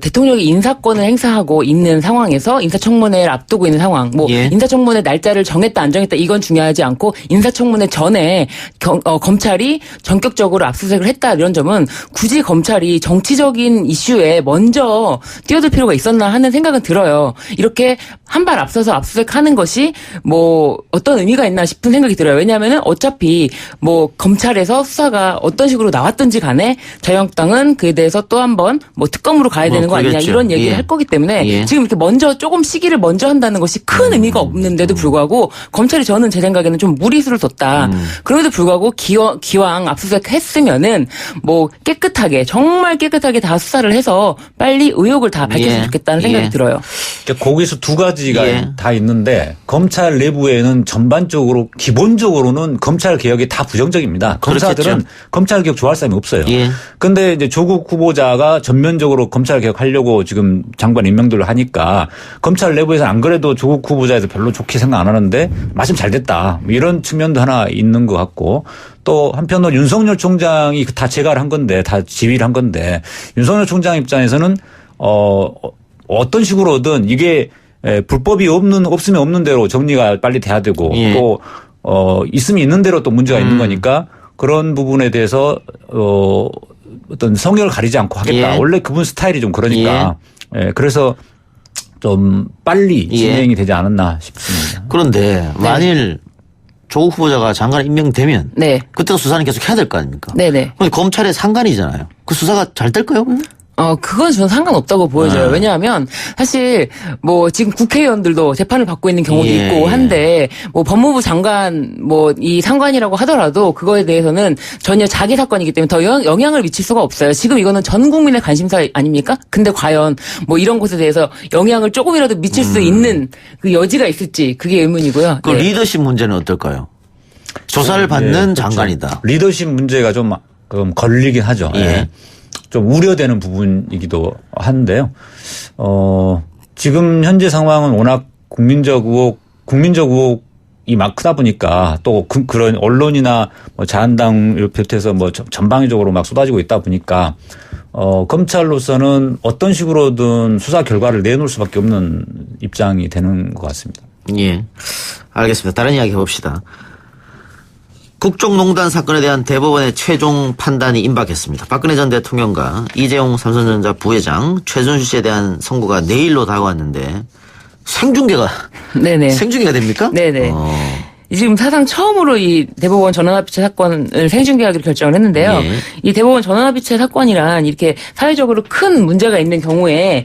대통령이 인사권을 행사하고 있는 상황에서 인사청문회를 앞두고 있는 상황. 인사청문회 날짜를 정했다 안 정했다 이건 중요하지 않고 인사청문회 전에 검찰이 전격적으로 압수수색을 했다 이런 점은 굳이 검찰이 정치적인 이슈에 먼저 뛰어들 필요가 있었나 하는 생각은 들어요. 이렇게 한 발 앞서서 압수수색하는 것이 뭐 어떤 의미가 있나 싶은 생각이 들어요. 왜냐하면은 어차피 뭐 검찰에서 수사가 어떤 식으로 나왔든지 간에 자유한국당은 그에 대해서 또 한 번 뭐 특검으로 가야 되는 거 아니냐 이런 얘기를 할 거기 때문에 지금 이렇게 조금 시기를 먼저 한다는 것이 큰 의미가 없는데도 불구하고 검찰이 저는 제 생각에는 좀 무리수를 뒀다. 그럼에도 불구하고 기왕 압수수색 했으면은 뭐 정말 깨끗하게 다 수사를 해서 빨리 의혹을 다 밝혔으면 좋겠다는 생각이 들어요. 거기서 두 가지가 다 있는데 검찰 내부에는 전반적으로 기본적으로는 검찰 개혁이 다 부정적입니다. 검사들은 검찰 개혁 좋아할 사람이 없어요. 그런데 이제 조국 후보자가 전면적으로 검찰 개혁하려고 지금 장관 임명들을 하니까 검찰 내부에서 안 그래도 조국 후보자에서 별로 좋게 생각 안 하는데 마침 잘 됐다. 이런 측면도 하나 있는 것 같고 또 한편으로 윤석열 총장이 다 재가를 한 건데 다 지휘를 한 건데 윤석열 총장 입장에서는 어떤 식으로든 이게 불법이 없으면 없는 대로 정리가 빨리 돼야 되고 예. 또 있으면 있는 대로 또 문제가 있는 거니까 그런 부분에 대해서 어떤 성역을 가리지 않고 하겠다. 예. 원래 그분 스타일이 좀 그러니까. 예. 그래서 좀 빨리 진행이 되지 않았나 싶습니다. 그런데 만일 조국 후보자가 장관 임명되면 네. 그때도 수사는 계속 해야 될 거 아닙니까? 네네. 근데 검찰의 상관이잖아요. 그 수사가 잘 될까요? 그러면? 그건 저는 상관없다고 보여져요. 왜냐하면 사실 뭐 지금 국회의원들도 재판을 받고 있는 경우도 예. 있고 한데 뭐 법무부 장관 뭐 이 상관이라고 하더라도 그거에 대해서는 전혀 자기 사건이기 때문에 더 영향을 미칠 수가 없어요. 지금 이거는 전 국민의 관심사 아닙니까? 근데 과연 뭐 이런 것에 대해서 영향을 조금이라도 미칠 수 있는 그 여지가 있을지 그게 의문이고요. 그 리더십 문제는 어떨까요? 조사를 받는 그렇죠. 장관이다. 리더십 문제가 좀 걸리긴 하죠. 예. 예. 좀 우려되는 부분이기도 한데요. 지금 현재 상황은 워낙 국민적 의혹이 막 크다 보니까 또 그런 언론이나 뭐 자한당을 비롯해서 뭐 전방위적으로 막 쏟아지고 있다 보니까 검찰로서는 어떤 식으로든 수사 결과를 내놓을 수밖에 없는 입장이 되는 것 같습니다. 예. 알겠습니다. 다른 이야기 해봅시다. 국정농단 사건에 대한 대법원의 최종 판단이 임박했습니다. 박근혜 전 대통령과 이재용 삼성전자 부회장 최순실 씨에 대한 선고가 내일로 다가왔는데 생중계가 됩니까? 네네. 지금 사상 처음으로 이 대법원 전원합의체 사건을 생중계하기로 결정을 했는데요. 예. 이 대법원 전원합의체 사건이란 이렇게 사회적으로 큰 문제가 있는 경우에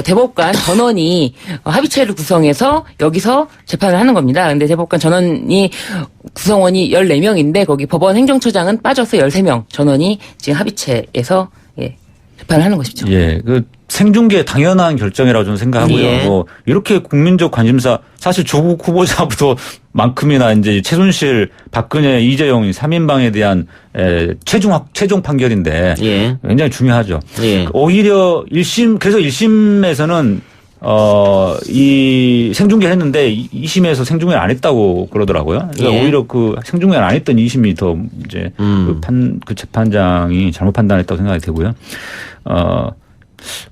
대법관 전원이 합의체를 구성해서 여기서 재판을 하는 겁니다. 근데 대법관 전원이 구성원이 14명인데 거기 법원 행정처장은 빠져서 13명 전원이 지금 합의체에서 재판을 하는 것이죠. 예, 그 생중계 당연한 결정이라고 저는 생각하고요. 예. 뭐 이렇게 국민적 관심사 사실 조국 후보자부터 만큼이나 이제 최순실, 박근혜, 이재용 3인방에 대한 최종 판결인데 예. 굉장히 중요하죠. 예. 오히려 그래서 1심에서는 이 생중계를 했는데 2심에서 생중계를 안 했다고 그러더라고요. 그러니까 예. 오히려 그 생중계를 안 했던 2심이 더 이제 그 재판장이 잘못 판단했다고 생각이 되고요.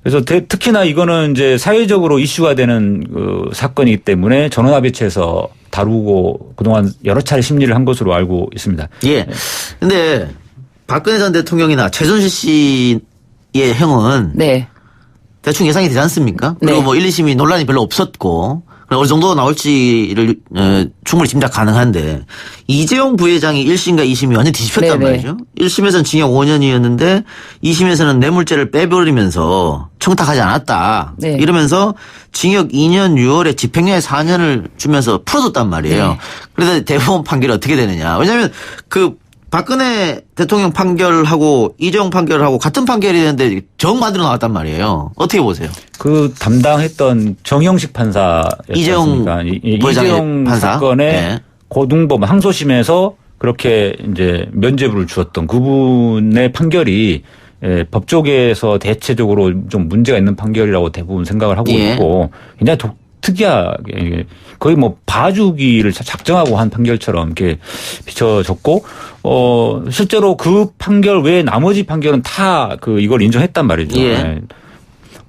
그래서 특히나 이거는 이제 사회적으로 이슈가 되는 그 사건이기 때문에 전원합의체에서 다루고 그동안 여러 차례 심리를 한 것으로 알고 있습니다. 예. 근데 박근혜 전 대통령이나 최순실 씨의 형은 네. 대충 예상이 되지 않습니까? 그리고 네. 뭐 1, 2심이 논란이 별로 없었고 어느 정도 나올지를 충분히 짐작 가능한데 이재용 부회장이 1심과 2심이 완전히 뒤집혔단 네네. 말이죠. 1심에서는 징역 5년이었는데 2심에서는 뇌물죄를 빼버리면서 청탁하지 않았다. 네. 이러면서 징역 2년 6월에 집행유예 4년을 주면서 풀어줬단 말이에요. 네. 그래서 대법원 판결이 어떻게 되느냐. 왜냐하면 그 박근혜 대통령 판결하고 이재용 판결하고 같은 판결이 되는데 정반대로 나왔단 말이에요. 어떻게 보세요? 그 담당했던 정형식 판사였습니까? 이재용 부회장의 이재용 판사? 사건의 네. 고등법 항소심에서 그렇게 이제 면죄부를 주었던 그분의 판결이 법조계에서 대체적으로 좀 문제가 있는 판결이라고 대부분 생각을 하고 예. 있고 굉장히 특이하게 거의 뭐 봐주기를 작정하고 한 판결처럼 이렇게 비춰졌고 실제로 그 판결 외에 나머지 판결은 다 이걸 인정했단 말이죠. 예.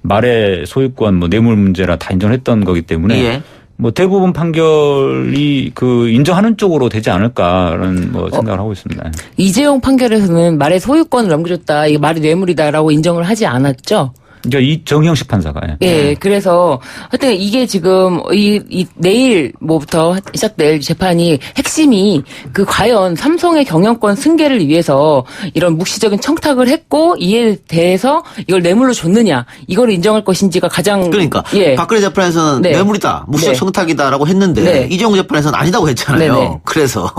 말의 소유권, 뭐 뇌물 문제라 다 인정했던 거기 때문에 예. 뭐 대부분 판결이 인정하는 쪽으로 되지 않을까라는 생각을 하고 있습니다. 이재용 판결에서는 말의 소유권을 넘겨줬다. 이게 말이 뇌물이다라고 인정을 하지 않았죠. 그러니까 이 정형식 판사가. 예, 그래서 하여튼 이게 지금 이 내일부터 시작될 재판이 핵심이 과연 삼성의 경영권 승계를 위해서 이런 묵시적인 청탁을 했고 이에 대해서 이걸 뇌물로 줬느냐 이걸 인정할 것인지가 가장 그러니까 박근혜 재판에서는 네. 뇌물이다, 묵시적 청탁이다라고 했는데 네. 이재용 재판에서는 아니다고 했잖아요. 네네. 그래서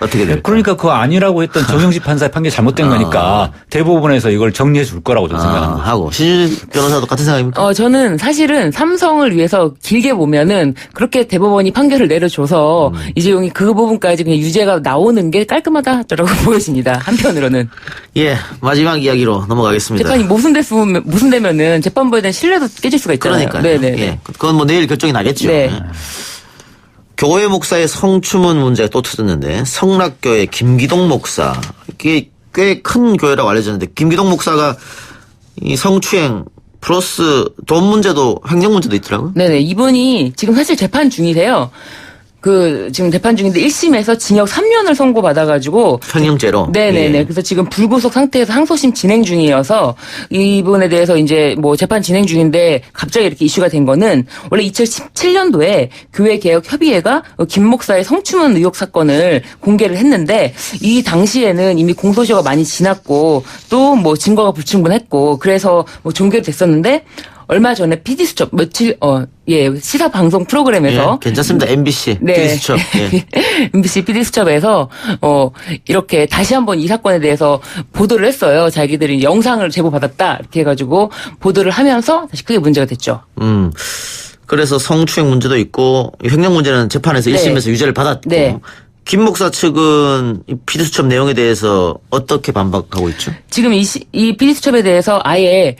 어떻게 될까요? 그러니까 그거 아니라고 했던 정형식 판사의 판결이 잘못된 거니까 대법원에서 이걸 정리해 줄 거라고 저는 생각합니다. 하고 신준일 변호사도 같은 생각입니까? 저는 사실은 삼성을 위해서 길게 보면은 그렇게 대법원이 판결을 내려줘서 이재용이 그 부분까지 그냥 유죄가 나오는 게 깔끔하다라고 보여집니다. 한편으로는. 예, 마지막 이야기로 넘어가겠습니다. 재판이 모순되면은 재판부에 대한 신뢰도 깨질 수가 있잖아요. 그러니까요. 네네. 예, 그건 뭐 내일 결정이 나겠죠. 네. 교회 목사의 성추문 문제가 또 터졌는데 성락교회 김기동 목사 이게 꽤 큰 교회라고 알려졌는데 김기동 목사가 이 성추행 플러스 돈 문제도 횡령 문제도 있더라고요. 네네. 이분이 지금 사실 재판 중이세요. 지금 재판 중인데 1심에서 징역 3년을 선고받아가지고. 횡령죄로. 네네네. 예. 그래서 지금 불구속 상태에서 항소심 진행 중이어서 이분에 대해서 이제 뭐 재판 진행 중인데 갑자기 이렇게 이슈가 된 거는 원래 2017년도에 교회개혁협의회가 김 목사의 성추문 의혹 사건을 공개를 했는데 이 당시에는 이미 공소시효가 많이 지났고 또 뭐 증거가 불충분했고 그래서 뭐 종결됐었는데 얼마 전에 PD수첩 시사 방송 프로그램에서 예, 괜찮습니다. MBC 네. PD수첩. 예. MBC PD수첩에서 이렇게 다시 한번 이 사건에 대해서 보도를 했어요. 자기들이 영상을 제보받았다 이렇게 해가지고 보도를 하면서 다시 크게 문제가 됐죠. 그래서 성추행 문제도 있고 횡령 문제는 재판에서 네. 1심에서 유죄를 받았고 네. 김 목사 측은 이 PD수첩 내용에 대해서 어떻게 반박하고 있죠? 지금 이 PD수첩에 대해서 아예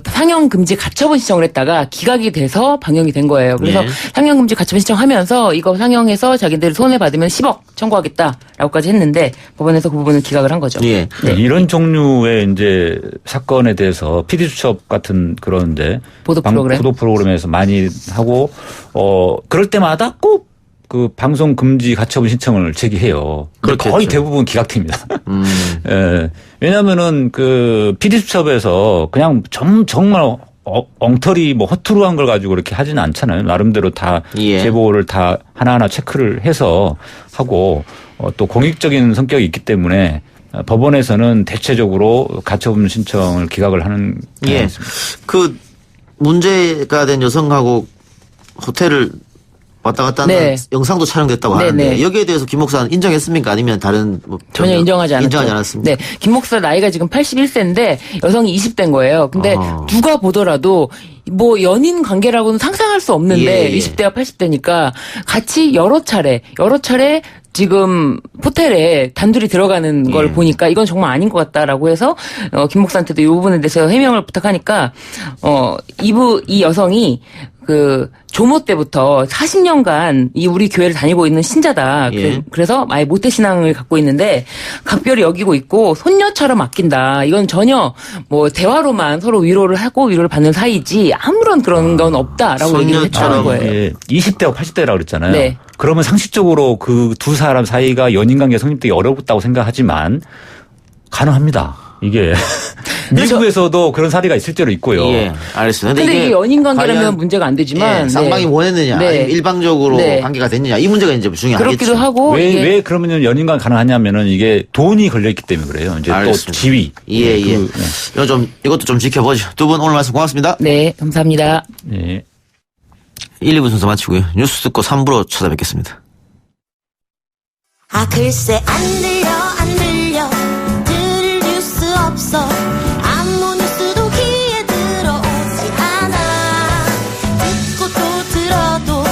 상영 금지 가처분 신청을 했다가 기각이 돼서 방영이 된 거예요. 그래서 네. 상영 금지 가처분 신청하면서 이거 상영해서 자기들이 손해 받으면 10억 청구하겠다라고까지 했는데 법원에서 그 부분을 기각을 한 거죠. 예. 네. 이런 종류의 이제 사건에 대해서 PD수첩 같은 그런데 보도 프로그램? 보도 프로그램에서 많이 하고 그럴 때마다 꼭 그 방송 금지 가처분 신청을 제기해요. 그렇겠죠. 거의 대부분 기각됩니다. 예. 왜냐면은 그 PD수첩에서 그냥 정말 엉터리 뭐 허투루한 걸 가지고 그렇게 하지는 않잖아요. 나름대로 다 예. 제보를 다 하나하나 체크를 해서 하고 또 공익적인 성격이 있기 때문에 법원에서는 대체적으로 가처분 신청을 기각을 하는 경우가 예. 있습니다. 그 문제가 된 여성하고 호텔을 왔다 갔다 하는 네. 영상도 촬영됐다고 네, 하는데 네. 여기에 대해서 김 목사는 인정했습니까? 아니면 다른 뭐 전혀 인정하지 않았죠. 인정하지 않았습니다. 네, 김 목사 나이가 지금 81세인데 여성이 20대인 거예요. 근데 누가 보더라도 뭐 연인 관계라고는 상상할 수 없는데 예. 20대와 80대니까 같이 여러 차례 지금 호텔에 단둘이 들어가는 걸 예. 보니까 이건 정말 아닌 것 같다라고 해서 김 목사한테도 이 부분에 대해서 해명을 부탁하니까 이 여성이 그 조모 때부터 40년간 이 우리 교회를 다니고 있는 신자다. 예. 그래서 아예 모태 신앙을 갖고 있는데 각별히 여기고 있고 손녀처럼 아낀다. 이건 전혀 뭐 대화로만 서로 위로를 하고 위로를 받는 사이지 아무런 그런 건 없다라고 얘기를 했다는 거예요. 예, 20대와 80대라고 그랬잖아요. 네. 그러면 상식적으로 그 두 사람 사이가 연인관계 성립되기 어렵다고 생각하지만 가능합니다. 이게 미국에서도 그런 사례가 실제로 있고요. 예, 알겠습니다. 근데 이게 연인 관계라면 과연, 문제가 안 되지만 예, 쌍방이 네. 원했느냐, 네. 아니면 일방적으로 네. 관계가 됐느냐 이 문제가 이제 중요하겠죠. 그렇기도 하고 왜 그러면 연인관 가능하냐면은 이게 돈이 걸려있기 때문에 그래요. 이제 알겠습니다. 또 지위. 예. 이것도 좀 지켜보죠. 두 분 오늘 말씀 고맙습니다. 네, 감사합니다. 예. 1, 2부 순서 마치고요. 뉴스 듣고 3부로 찾아뵙겠습니다. 아 글쎄 안 들려 들을 뉴스 없어 아무 뉴스도 귀에 들어오지 않아 듣고 또 들어도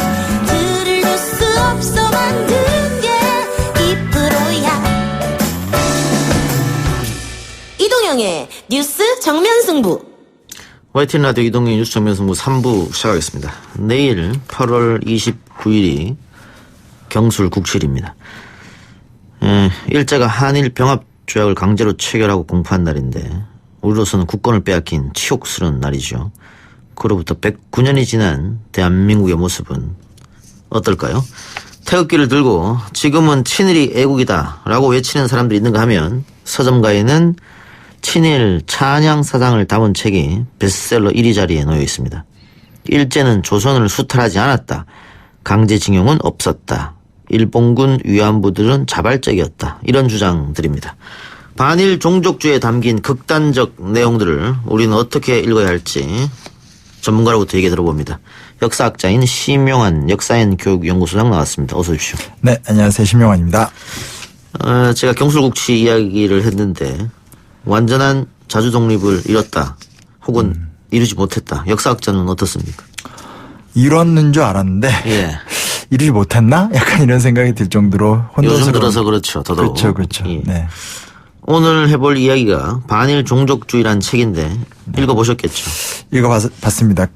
들을 뉴스 없어 만든 게 이 프로야 이동영의 뉴스 정면승부 YTN 라디오 이동희 뉴스 정면승부 3부 시작하겠습니다. 내일 8월 29일이 경술 국칠입니다. 일제가 한일 병합 조약을 강제로 체결하고 공포한 날인데 우리로서는 국권을 빼앗긴 치욕스러운 날이죠. 그로부터 109년이 지난 대한민국의 모습은 어떨까요? 태극기를 들고 지금은 친일이 애국이다 라고 외치는 사람들이 있는가 하면 서점가에는 친일 찬양 사상을 담은 책이 베스트셀러 1위 자리에 놓여 있습니다. 일제는 조선을 수탈하지 않았다. 강제징용은 없었다. 일본군 위안부들은 자발적이었다. 이런 주장들입니다. 반일 종족주의에 담긴 극단적 내용들을 우리는 어떻게 읽어야 할지 전문가로부터 얘기 들어봅니다. 역사학자인 심용환 역사인 교육연구소장 나왔습니다. 어서 오십시오. 네, 안녕하세요. 심용환입니다. 제가 경술국치 이야기를 했는데 완전한 자주 독립을 이뤘다. 혹은 이루지 못했다. 역사학자는 어떻습니까? 이뤘는 줄 알았는데 예. 이루지 못했나? 약간 이런 생각이 들 정도로 혼돈스러운. 요즘 들어서 그렇죠. 더더욱. 그렇죠. 예. 네. 오늘 해볼 이야기가 반일 종족주의라는 책인데 읽어보셨겠죠? 읽어봤습니다.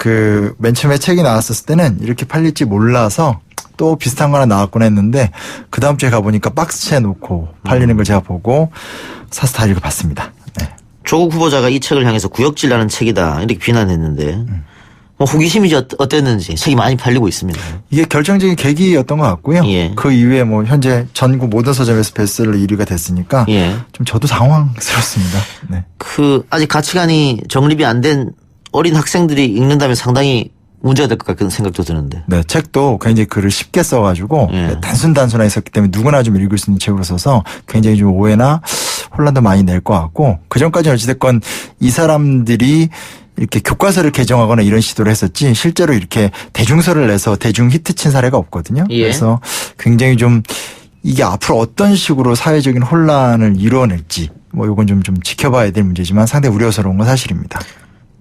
맨 처음에 책이 나왔었을 때는 이렇게 팔릴지 몰라서 또 비슷한 거 하나 나왔구나 했는데 그 다음 주에 가보니까 박스채 놓고 팔리는 걸 제가 보고 사서 다 읽어봤습니다. 네. 조국 후보자가 이 책을 향해서 구역질하는 책이다 이렇게 비난했는데 뭐 호기심이 어땠는지 책이 많이 팔리고 있습니다. 이게 결정적인 계기였던 것 같고요. 예. 그 이후에 뭐 현재 전국 모든 서점에서 베스트셀러 1위가 됐으니까 예. 좀 저도 당황스럽습니다. 네. 아직 가치관이 정립이 안 된 어린 학생들이 읽는다면 상당히 문제가 될 것 같은 생각도 드는데. 네, 책도 굉장히 글을 쉽게 써가지고 예. 단순하게 썼기 때문에 누구나 좀 읽을 수 있는 책으로 써서 굉장히 좀 오해나 혼란도 많이 낼 것 같고 그 전까지는 어찌됐건 이 사람들이 이렇게 교과서를 개정하거나 이런 시도를 했었지 실제로 이렇게 대중서를 내서 대중 히트 친 사례가 없거든요. 예. 그래서 굉장히 좀 이게 앞으로 어떤 식으로 사회적인 혼란을 이뤄낼지 뭐 이건 좀 지켜봐야 될 문제지만 상당히 우려스러운 건 사실입니다.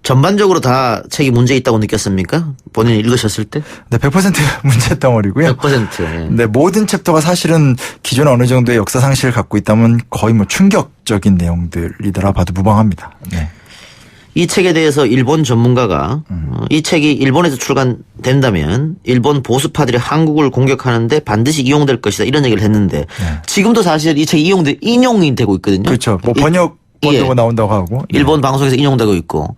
전반적으로 다 책이 문제 있다고 느꼈습니까? 본인이 읽으셨을 때? 네, 100% 문제덩어리고요. 100%. 예. 네, 모든 챕터가 사실은 기존에 어느 정도의 역사 상실을 갖고 있다면 거의 뭐 충격적인 내용들이더라 봐도 무방합니다. 네. 이 책에 대해서 일본 전문가가 이 책이 일본에서 출간된다면 일본 보수파들이 한국을 공격하는데 반드시 이용될 것이다 이런 얘기를 했는데 지금도 사실 이 책이 인용이 되고 있거든요. 그렇죠. 뭐 번역본도 나온다고 하고. 일본 방송에서 인용되고 있고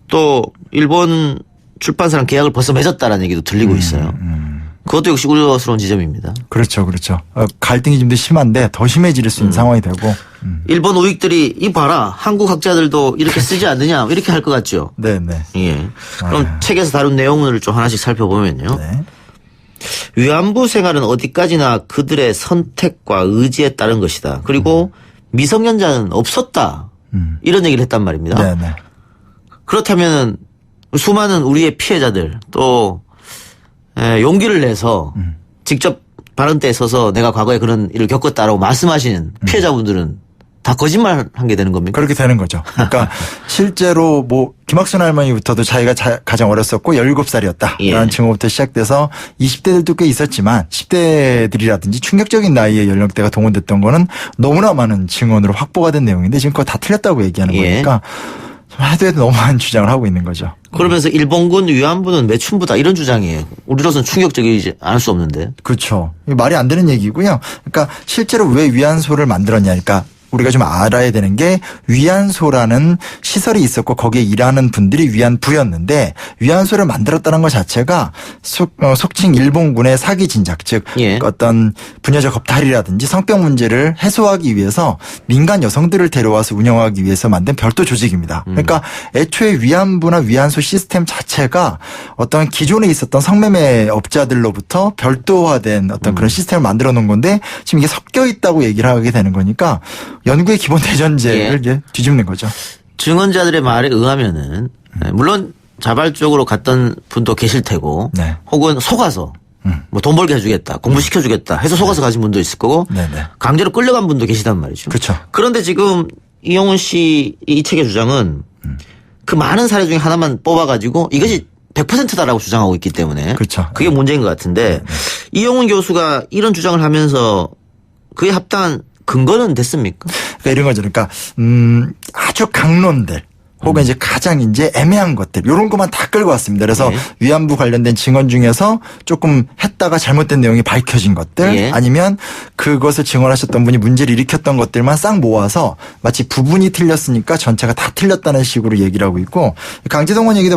또 일본 출판사랑 계약을 벌써 맺었다라는 얘기도 들리고 있어요. 그것도 역시 우려스러운 지점입니다. 그렇죠. 갈등이 좀 더 심한데 더 심해질 수 있는 상황이 되고. 일본 우익들이 이 봐라 한국 학자들도 이렇게 쓰지 않느냐 이렇게 할 것 같죠. 네네. 예. 그럼 책에서 다룬 내용을 좀 하나씩 살펴보면요. 네. 위안부 생활은 어디까지나 그들의 선택과 의지에 따른 것이다. 그리고 미성년자는 없었다. 이런 얘기를 했단 말입니다. 네네. 그렇다면 수많은 우리의 피해자들 또 용기를 내서 직접 발언대에 서서 내가 과거에 그런 일을 겪었다라고 말씀하시는 피해자분들은 다 거짓말 한 게 되는 겁니까? 그렇게 되는 거죠. 그러니까 실제로 뭐 김학순 할머니부터도 자기가 가장 어렸었고 17살이었다라는 예. 증언부터 시작돼서 20대들도 꽤 있었지만 10대들이라든지 충격적인 나이의 연령대가 동원됐던 거는 너무나 많은 증언으로 확보가 된 내용인데 지금 그거 다 틀렸다고 얘기하는 예. 거니까 해도 너무한 주장을 하고 있는 거죠. 그러면서 일본군 위안부는 매춘부다 이런 주장이에요. 우리로서는 충격적이지 않을 수 없는데. 그렇죠. 말이 안 되는 얘기고요. 그러니까 실제로 왜 위안소를 만들었냐. 그러니까 우리가 좀 알아야 되는 게 위안소라는 시설이 있었고 거기에 일하는 분들이 위안부였는데 위안소를 만들었다는 것 자체가 속칭 일본군의 사기 진작 즉 예. 어떤 부녀적 겁탈이라든지 성병 문제를 해소하기 위해서 민간 여성들을 데려와서 운영하기 위해서 만든 별도 조직입니다. 그러니까 애초에 위안부나 위안소 시스템 자체가 어떤 기존에 있었던 성매매 업자들로부터 별도화된 어떤 그런 시스템을 만들어 놓은 건데 지금 이게 섞여 있다고 얘기를 하게 되는 거니까 연구의 기본 대전제를 예. 이제 뒤집는 거죠. 증언자들의 말에 의하면은 물론 자발적으로 갔던 분도 계실 테고 네. 혹은 속아서 뭐 돈 벌게 해주겠다, 공부시켜주겠다 해서 속아서 가신 분도 있을 거고 네네. 강제로 끌려간 분도 계시단 말이죠. 그렇죠. 그런데 지금 이용훈 씨 이 책의 주장은 그 많은 사례 중에 하나만 뽑아가지고 이것이 100%다라고 주장하고 있기 때문에 그렇죠. 그게 문제인 것 같은데 이용훈 교수가 이런 주장을 하면서 그에 합당한 근거는 됐습니까? 그러니까 이런 거죠. 그러니까 아주 강론들 혹은 이제 가장 이제 애매한 것들 이런 것만 다 끌고 왔습니다. 그래서 예. 위안부 관련된 증언 중에서 조금 했다가 잘못된 내용이 밝혀진 것들 예. 아니면 그것을 증언하셨던 분이 문제를 일으켰던 것들만 싹 모아서 마치 부분이 틀렸으니까 전체가 다 틀렸다는 식으로 얘기를 하고 있고 강제동원 얘기도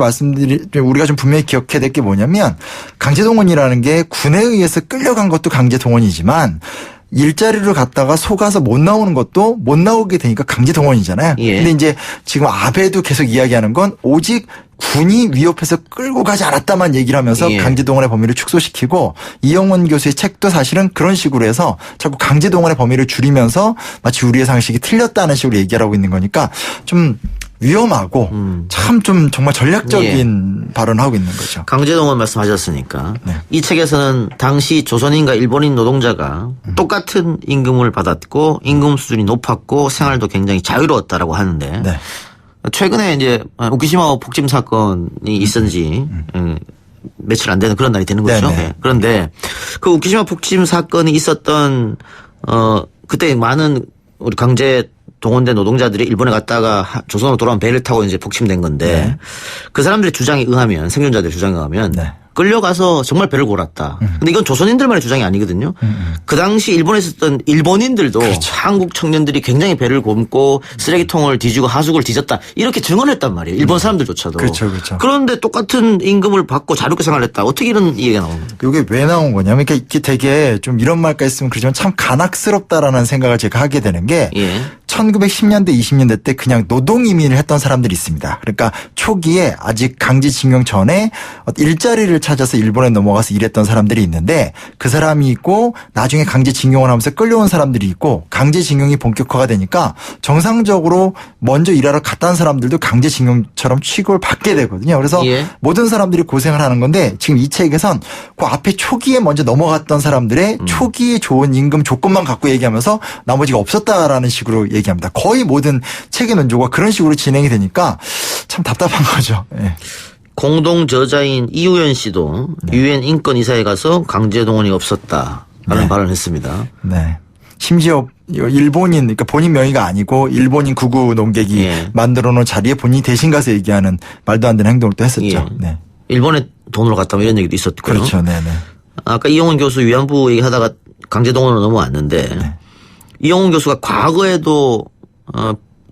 우리가 좀 분명히 기억해야 될 게 뭐냐면 강제동원이라는 게 군에 의해서 끌려간 것도 강제동원이지만 일자리를 갔다가 속아서 못 나오는 것도 못 나오게 되니까 강제 동원이잖아요. 예. 근데 이제 지금 아베도 계속 이야기하는 건 오직 군이 위협해서 끌고 가지 않았다만 얘기를 하면서 예. 강제 동원의 범위를 축소시키고 이영원 교수의 책도 사실은 그런 식으로 해서 자꾸 강제 동원의 범위를 줄이면서 마치 우리의 상식이 틀렸다는 식으로 얘기하고 있는 거니까 좀 위험하고 참 좀 정말 전략적인 발언을 하고 있는 거죠. 강제동원 말씀하셨으니까 네. 이 책에서는 당시 조선인과 일본인 노동자가 똑같은 임금을 받았고 임금 수준이 높았고 생활도 굉장히 자유로웠다라고 하는데 네. 최근에 이제 우키시마 폭침 사건이 있은 지 며칠 안 되는 그런 날이 되는 거죠. 네네. 네. 그런데 그 우키시마 폭침 사건이 있었던 그때 많은 우리 강제 동원된 노동자들이 일본에 갔다가 조선으로 돌아온 배를 타고 이제 폭침된 건데 그 사람들의 주장에 의하면 생존자들의 주장에 의하면 끌려가서 정말 배를 골았다. 근데 이건 조선인들만의 주장이 아니거든요. 그 당시 일본에 있었던 일본인들도 그렇죠. 한국 청년들이 굉장히 배를 곪고 쓰레기통을 뒤지고 하수구를 뒤졌다. 이렇게 증언했단 말이에요. 일본 사람들조차도. 그렇죠, 그렇죠. 그런데 똑같은 임금을 받고 자유롭게 생활했다. 어떻게 이런 얘기가 나오는 겁니까? 이게 왜 나온 거냐면, 그러니까 이게 되게 좀 이런 말까지 쓰면 그러지만 참 간악스럽다라는 생각을 제가 하게 되는 게, 예. 1910년대, 20년대 때 그냥 노동 이민을 했던 사람들이 있습니다. 그러니까 초기에 아직 강제징용 전에 일자리를 찾아서 일본에 넘어가서 일했던 사람들이 있는데 그 사람이 있고 나중에 강제징용을 하면서 끌려온 사람들이 있고 강제징용이 본격화가 되니까 정상적으로 먼저 일하러 갔다는 사람들도 강제징용처럼 취급을 받게 되거든요. 그래서 예. 모든 사람들이 고생을 하는 건데 지금 이 책에선 그 앞에 초기에 먼저 넘어갔던 사람들의 초기에 좋은 임금 조건만 갖고 얘기하면서 나머지가 없었다라는 식으로 얘기합니다. 거의 모든 책의 논조가 그런 식으로 진행이 되니까 참 답답한 거죠. 예. 공동 저자인 이우연 씨도 유엔 인권이사에 가서 강제동원이 없었다라는 발언을 했습니다. 네. 심지어 일본인, 그러니까 본인 명의가 아니고 일본인 구구 농객이 예. 만들어 놓은 자리에 본인이 대신 가서 얘기하는 말도 안 되는 행동을 또 했었죠. 예. 네. 일본에 돈으로 갔다 뭐 이런 얘기도 있었고요. 그렇죠. 네네. 아까 이용훈 교수 위안부 얘기하다가 강제동원으로 넘어왔는데 이용훈 교수가 과거에도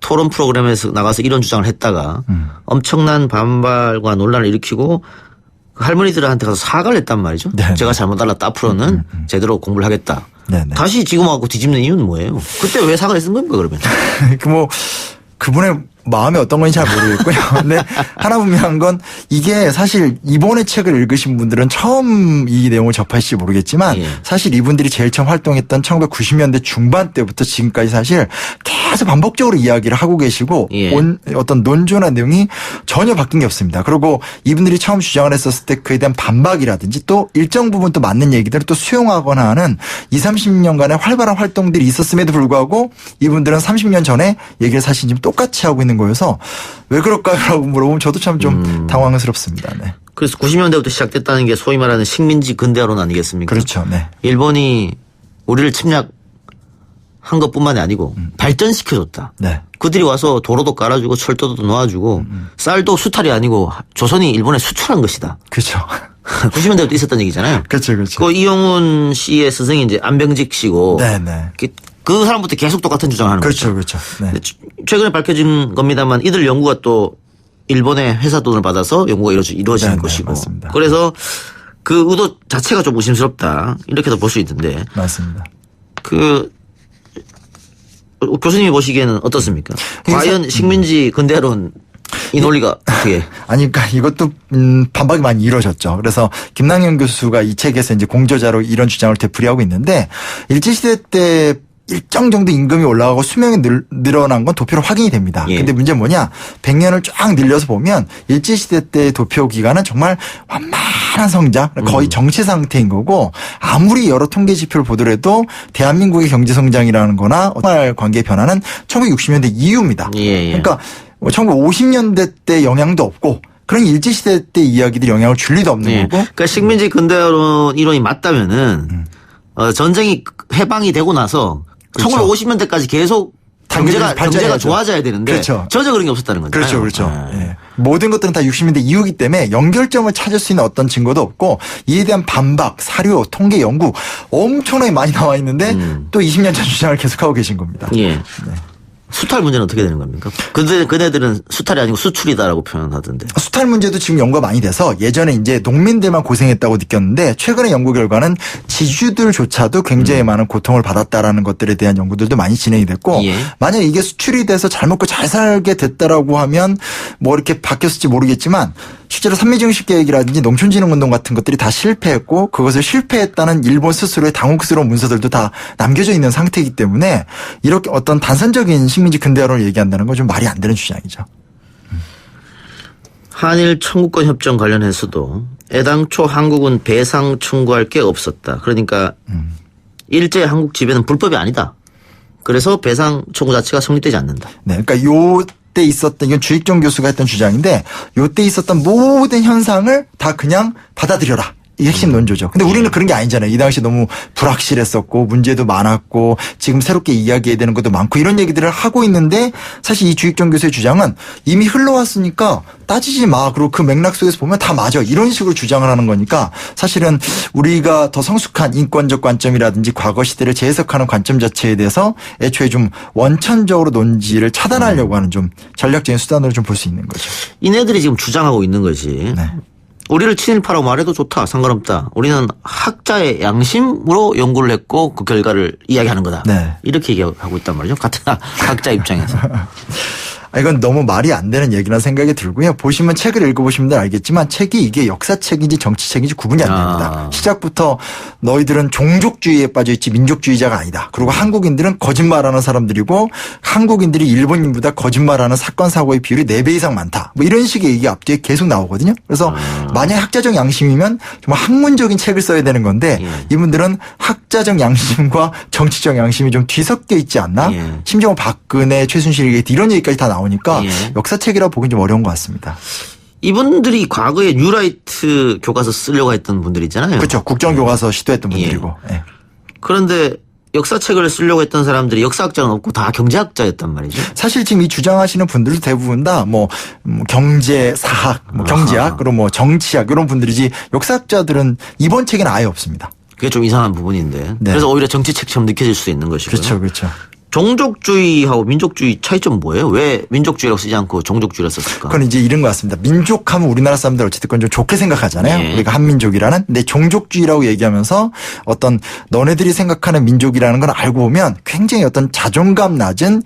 토론 프로그램에서 나가서 이런 주장을 했다가 엄청난 반발과 논란을 일으키고 그 할머니들한테 가서 사과를 했단 말이죠. 네네. 제가 잘못 알았다. 앞으로는 제대로 공부를 하겠다. 네네. 다시 지금 와서 뒤집는 이유는 뭐예요? 그때 왜 사과를 쓴 겁니까 그러면? 그분의 마음이 어떤 건지 잘 모르겠고요. 근데 하나 분명한 건 이게 사실 이번에 책을 읽으신 분들은 처음 이 내용을 접하실지 모르겠지만 예. 사실 이분들이 제일 처음 활동했던 1990년대 중반 때부터 지금까지 사실 계속 반복적으로 이야기를 하고 계시고 예. 어떤 논조나 내용이 전혀 바뀐 게 없습니다. 그리고 이분들이 처음 주장을 했었을 때 그에 대한 반박이라든지 또 일정 부분 또 맞는 얘기들을 또 수용하거나 하는 20, 30년간의 활발한 활동들이 있었음에도 불구하고 이분들은 30년 전에 얘기를 사실 지금 똑같이 하고 있는 거여서 왜 그럴까라고 물어보면 저도 참 좀 당황스럽습니다. 네. 그래서 90년대부터 시작됐다는 게 소위 말하는 식민지 근대화론 아니겠습니까? 그렇죠. 네. 일본이 우리를 침략한 것뿐만이 아니고 발전시켜줬다. 네. 그들이 와서 도로도 깔아주고 철도도 놓아주고 쌀도 수탈이 아니고 조선이 일본에 수출한 것이다. 그렇죠. 90년대부터 있었던 얘기잖아요. 그렇죠. 그렇죠. 그 이용훈 씨의 스승이 이제 안병직 씨고 네네. 그 사람부터 계속 똑같은 주장을 하는 그렇죠. 거죠. 그렇죠. 네. 최근에 밝혀진 겁니다만 이들 연구가 또 일본의 회사 돈을 받아서 연구가 이루어지는 네네, 것이고. 맞습니다. 그래서 그 의도 자체가 좀 의심스럽다. 이렇게도 볼 수 있는데. 맞습니다. 교수님이 보시기에는 어떻습니까? 과연 식민지 근대론 이 논리가 어떻게? 아니, 그러니까 이것도 반박이 많이 이루어졌죠. 그래서 김남현 교수가 이 책에서 이제 공저자로 이런 주장을 되풀이하고 있는데 일제시대 때 일정 정도 임금이 올라가고 수명이 늘어난 건 도표로 확인이 됩니다. 예. 근데 문제는 뭐냐? 100년을 쫙 늘려서 보면 일제시대 때 도표 기간은 정말 완만한 성장, 거의 정체 상태인 거고 아무리 여러 통계 지표를 보더라도 대한민국의 경제 성장이라는 거나 어떤 관계의 변화는 1960년대 이후입니다. 예. 그러니까 1950년대 때 영향도 없고 그런 일제시대 때 이야기들이 영향을 줄 리도 없는 예. 거고. 그러니까 식민지 근대론 이론이 맞다면은 전쟁이 해방이 되고 나서 그렇죠. 1950년대까지 계속 경제가 좋아져야 되는데 그렇죠. 전혀 그런 게 없었다는 거죠. 그렇죠. 그렇죠. 예. 모든 것들은 다 60년대 이후이기 때문에 연결점을 찾을 수 있는 어떤 증거도 없고 이에 대한 반박, 사료, 통계 연구 엄청나게 많이 나와 있는데 또 20년 전 주장을 계속하고 계신 겁니다. 예. 네. 수탈 문제는 어떻게 되는 겁니까? 그네들은 수탈이 아니고 수출이다라고 표현하던데. 수탈 문제도 지금 연구가 많이 돼서 예전에 이제 농민들만 고생했다고 느꼈는데 최근의 연구 결과는 지주들조차도 굉장히 많은 고통을 받았다라는 것들에 대한 연구들도 많이 진행이 됐고 예. 만약 이게 수출이 돼서 잘 먹고 잘 살게 됐다라고 하면 뭐 이렇게 바뀌었을지 모르겠지만 실제로 산미정식 계획이라든지 농촌진흥운동 같은 것들이 다 실패했고 그것을 실패했다는 일본 스스로의 당혹스러운 문서들도 다 남겨져 있는 상태이기 때문에 이렇게 어떤 단선적인 식민지 근대화론을 얘기한다는 건 좀 말이 안 되는 주장이죠. 한일 청구권 협정 관련해서도 애당초 한국은 배상 청구할 게 없었다. 그러니까 일제 한국 지배는 불법이 아니다. 그래서 배상 청구 자체가 성립되지 않는다. 네, 그러니까 요때 있었던 이건 주익종 교수가 했던 주장인데 요때 있었던 모든 현상을 다 그냥 받아들여라. 이게 핵심 논조죠. 근데 우리는 그런 게 아니잖아요. 이 당시 너무 불확실했었고 문제도 많았고 지금 새롭게 이야기해야 되는 것도 많고 이런 얘기들을 하고 있는데 사실 이 주익정 교수의 주장은 이미 흘러왔으니까 따지지 마. 그리고 그 맥락 속에서 보면 다 맞아. 이런 식으로 주장을 하는 거니까 사실은 우리가 더 성숙한 인권적 관점이라든지 과거 시대를 재해석하는 관점 자체에 대해서 애초에 좀 원천적으로 논지를 차단하려고 하는 좀 전략적인 수단으로 좀 볼 수 있는 거죠. 이네들이 지금 주장하고 있는 것이 네. 우리를 친일파라고 말해도 좋다. 상관없다. 우리는 학자의 양심으로 연구를 했고 그 결과를 이야기하는 거다. 네. 이렇게 얘기하고 있단 말이죠. 같은 학자 입장에서. 이건 너무 말이 안 되는 얘기라는 생각이 들고요. 보시면 책을 읽어보시면 알겠지만 책이 이게 역사책인지 정치책인지 구분이 안 됩니다. 시작부터 너희들은 종족주의에 빠져있지 민족주의자가 아니다. 그리고 한국인들은 거짓말하는 사람들이고 한국인들이 일본인보다 거짓말하는 사건 사고의 비율이 4배 이상 많다. 뭐 이런 식의 얘기 앞뒤에 계속 나오거든요. 그래서 만약 학자적 양심이면 정말 학문적인 책을 써야 되는 건데 이분들은 학자적 양심과 정치적 양심이 좀 뒤섞여 있지 않나? 심지어 박근혜, 최순실 이런 얘기까지 다 나오니까 역사책이라 보기는 좀 어려운 것 같습니다. 이분들이 과거에 뉴라이트 교과서 쓰려고 했던 분들이잖아요. 그렇죠. 국정교과서 시도했던 분들이고. 예. 그런데 역사책을 쓰려고 했던 사람들이 역사학자는 없고 다 경제학자였단 말이죠. 사실 지금 이 주장하시는 분들도 대부분 다 뭐 경제, 사학, 뭐 경제학, 그리고 뭐 정치학 이런 분들이지 역사학자들은 이번 책에는 아예 없습니다. 그게 좀 이상한 부분인데. 네. 그래서 오히려 정치책처럼 느껴질 수 있는 것이고요. 그렇죠. 그렇죠. 종족주의하고 민족주의 차이점 뭐예요? 왜 민족주의라고 쓰지 않고 종족주의라고 썼을까? 그건 이제 이런 것 같습니다. 민족하면 우리나라 사람들 어쨌든 좀 좋게 생각하잖아요. 우리가 한민족이라는. 근데 종족주의라고 얘기하면서 어떤 너네들이 생각하는 민족이라는 걸 알고 보면 굉장히 어떤 자존감 낮은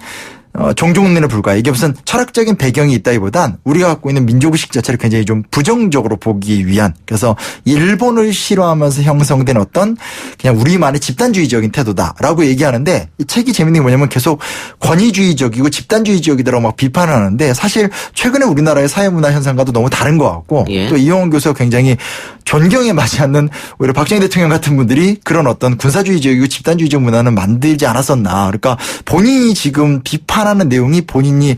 종족론에 불과해. 이게 무슨 철학적인 배경이 있다기보단 우리가 갖고 있는 민족의식 자체를 굉장히 좀 부정적으로 보기 위한, 그래서 일본을 싫어하면서 형성된 어떤 그냥 우리만의 집단주의적인 태도다라고 얘기하는데, 이 책이 재밌는 게 뭐냐면 계속 권위주의적이고 집단주의적이다라고 막 비판을 하는데 사실 최근에 우리나라의 사회문화 현상과도 너무 다른 것 같고 또 이용원 교수가 굉장히 존경에 맞지 않는 오히려 박정희 대통령 같은 분들이 그런 어떤 군사주의적이고 집단주의적 문화는 만들지 않았었나. 그러니까 본인이 지금 비판하는 내용이 본인이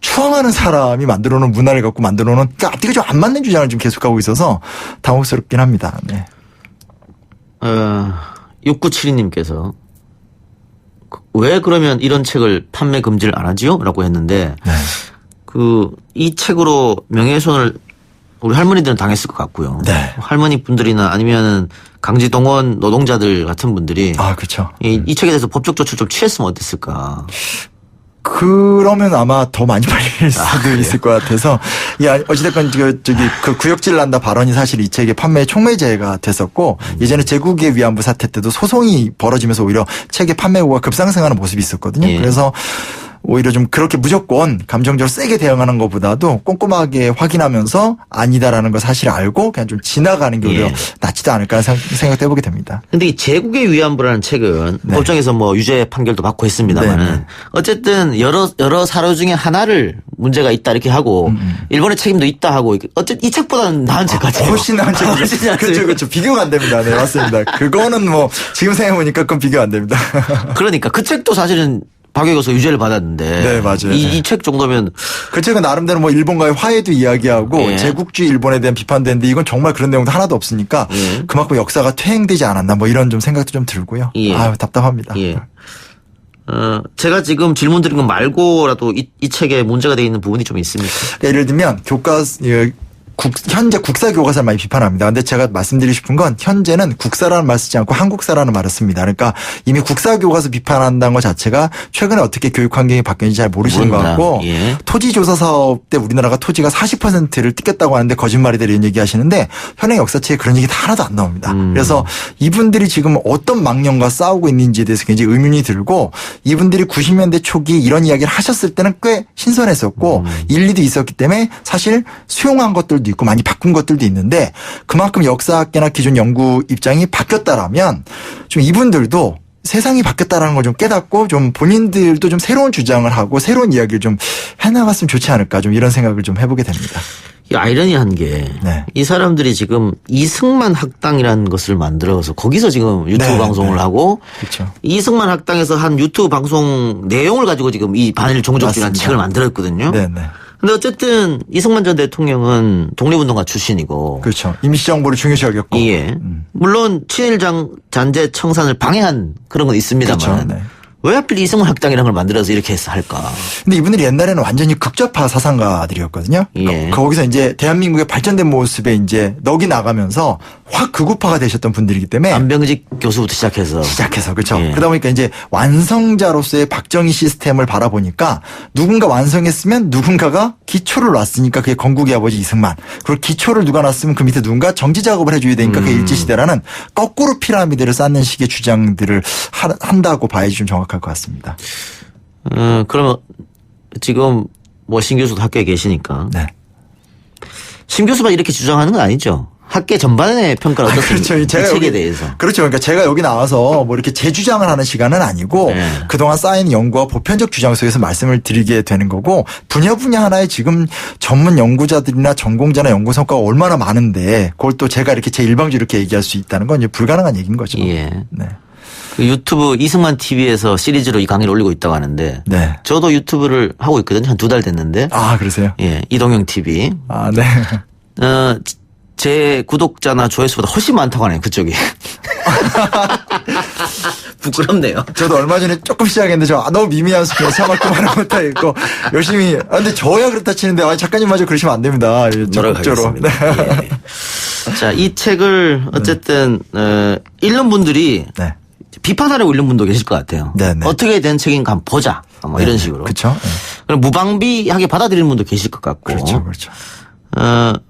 추앙하는 사람이 만들어놓은 문화를 갖고 만들어놓은, 그러니까 앞뒤가 좀 안 맞는 주장을 좀 계속하고 있어서 당혹스럽긴 합니다. 네. 6972님께서 왜 그러면 이런 책을 판매 금지를 안 하지요? 라고 했는데 이 책으로 명예훼손을 우리 할머니들은 당했을 것 같고요. 네. 할머니 분들이나 아니면은 강제동원 노동자들 같은 분들이 그렇죠. 이 책에 대해서 법적 조치를 좀 취했으면 어땠을까? 그러면 아마 더 많이 팔릴 수도 있을 것 같아서. 야, 어찌됐건 그 구역질 난다 발언이 사실 이 책의 판매 촉매제가 됐었고, 예전에 제국의 위안부 사태 때도 소송이 벌어지면서 오히려 책의 판매고가 급상승하는 모습이 있었거든요. 그래서 오히려 좀 그렇게 무조건 감정적으로 세게 대응하는 것보다도 꼼꼼하게 확인하면서 아니다라는 걸 사실 알고 그냥 좀 지나가는 게 오히려 낫지도 않을까 생각도 해보게 됩니다. 근데 이 제국의 위안부라는 책은 법정에서 뭐 유죄 판결도 받고 했습니다만은 어쨌든 여러 사료 중에 하나를 문제가 있다 이렇게 하고 일본의 책임도 있다 하고 어쨌든 이 책보다는 나은 책 같아요. 훨씬 나은 책이죠. 그렇죠. 비교가 안 됩니다. 네, 맞습니다. 그거는 뭐 지금 생각해보니까 그건 비교 안 됩니다. 그러니까 그 책도 사실은 박외교서 유죄를 받았는데. 네, 맞아요. 이 책 정도면. 그 책은 나름대로 뭐 일본과의 화해도 이야기하고 제국주의 일본에 대한 비판도 했는데 이건 정말 그런 내용도 하나도 없으니까 그만큼 역사가 퇴행되지 않았나 뭐 이런 좀 생각도 좀 들고요. 답답합니다. 제가 지금 질문 드린 것 말고라도 이 책에 문제가 되어 있는 부분이 좀 있습니까? 그러니까 예를 들면 현재 국사 교과서를 많이 비판합니다. 근데 제가 말씀드리고 싶은 건 현재는 국사라는 말 쓰지 않고 한국사라는 말을 씁니다. 그러니까 이미 국사 교과서 비판한다는 것 자체가 최근에 어떻게 교육 환경이 바뀌는지 잘 모르시는 것 같고 토지 조사 사업 때 우리나라가 토지가 40%를 뜯겼다고 하는데 거짓말이다 이런 얘기 하시는데 현행 역사책에 그런 얘기 다 하나도 안 나옵니다. 그래서 이분들이 지금 어떤 망령과 싸우고 있는지에 대해서 굉장히 의문이 들고, 이분들이 90년대 초기 이런 이야기를 하셨을 때는 꽤 신선했었고 일리도 있었기 때문에 사실 수용한 것들도 있고 많이 바꾼 것들도 있는데, 그만큼 역사학계나 기존 연구 입장이 바뀌었다라면 좀 이분들도 세상이 바뀌었다라는 걸 좀 깨닫고 좀 본인들도 좀 새로운 주장을 하고 새로운 이야기를 좀 해나갔으면 좋지 않을까, 좀 이런 생각을 좀 해보게 됩니다. 이 아이러니한 게 이 사람들이 지금 이승만 학당이라는 것을 만들어서 거기서 지금 유튜브 방송을 하고 그렇죠. 이승만 학당에서 한 유튜브 방송 내용을 가지고 지금 이 반일 종족주의라는 책을 만들었거든요. 근데 근데 어쨌든 이승만 전 대통령은 독립운동가 출신이고. 그렇죠. 임시정부를 중요시 여겼고. 예. 물론 친일 잔재 청산을 방해한 그런 건 있습니다만. 그렇죠. 네. 왜 하필 이승만 학당이라는 걸 만들어서 이렇게 해서 할까? 근데 이분들이 옛날에는 완전히 극좌파 사상가들이었거든요. 예. 거기서 이제 대한민국의 발전된 모습에 이제 넋이 나가면서 확 극우파가 되셨던 분들이기 때문에. 안병직 교수부터 시작해서. 그렇죠. 예. 그러다 보니까 이제 완성자로서의 박정희 시스템을 바라보니까 누군가 완성했으면 누군가가 기초를 놨으니까 그게 건국의 아버지 이승만. 그리고 기초를 누가 놨으면 그 밑에 누군가 정지 작업을 해줘야 되니까 그게 일제시대라는 거꾸로 피라미드를 쌓는 식의 주장들을 한다고 봐야지 좀 정확할 것 같습니다. 그러면 지금 뭐 신 교수도 학교에 계시니까. 네. 신 교수만 이렇게 주장하는 건 아니죠. 학계 전반의 평가를 어떻습니까? 그렇죠. 이 책에 대해서. 그렇죠. 그러니까 제가 여기 나와서 뭐 이렇게 제 주장을 하는 시간은 아니고 네. 그동안 쌓인 연구와 보편적 주장 속에서 말씀을 드리게 되는 거고 분야 하나에 지금 전문 연구자들이나 전공자나 연구 성과가 얼마나 많은데 그걸 또 제가 이렇게 제 일방적으로 이렇게 얘기할 수 있다는 건 이제 불가능한 얘기인 거죠. 예. 네. 그 유튜브 이승만 TV에서 시리즈로 이 강의를 올리고 있다고 하는데. 네. 저도 유튜브를 하고 있거든요. 한 2달 됐는데. 아, 그러세요? 예. 이동영 TV. 아, 네. 제 구독자나 조회수보다 훨씬 많다고 하네요. 그쪽이. 부끄럽네요. 저도 얼마 전에 조금 시작했는데 너무 미미한 수준에 차마고 말을 못하겠고 열심히. 근데 저야 그렇다 치는데 작가님마저 그러시면 안 됩니다. 적극적으로. 노력하겠습니다. 예. 자, 이 책을 어쨌든 읽는 분들이 네. 비판하려고 읽는 분도 계실 것 같아요. 네네. 어떻게 된 책인가 한번 보자. 뭐 이런 식으로. 그렇죠. 네. 그럼 무방비하게 받아들이는 분도 계실 것 같고. 그렇죠.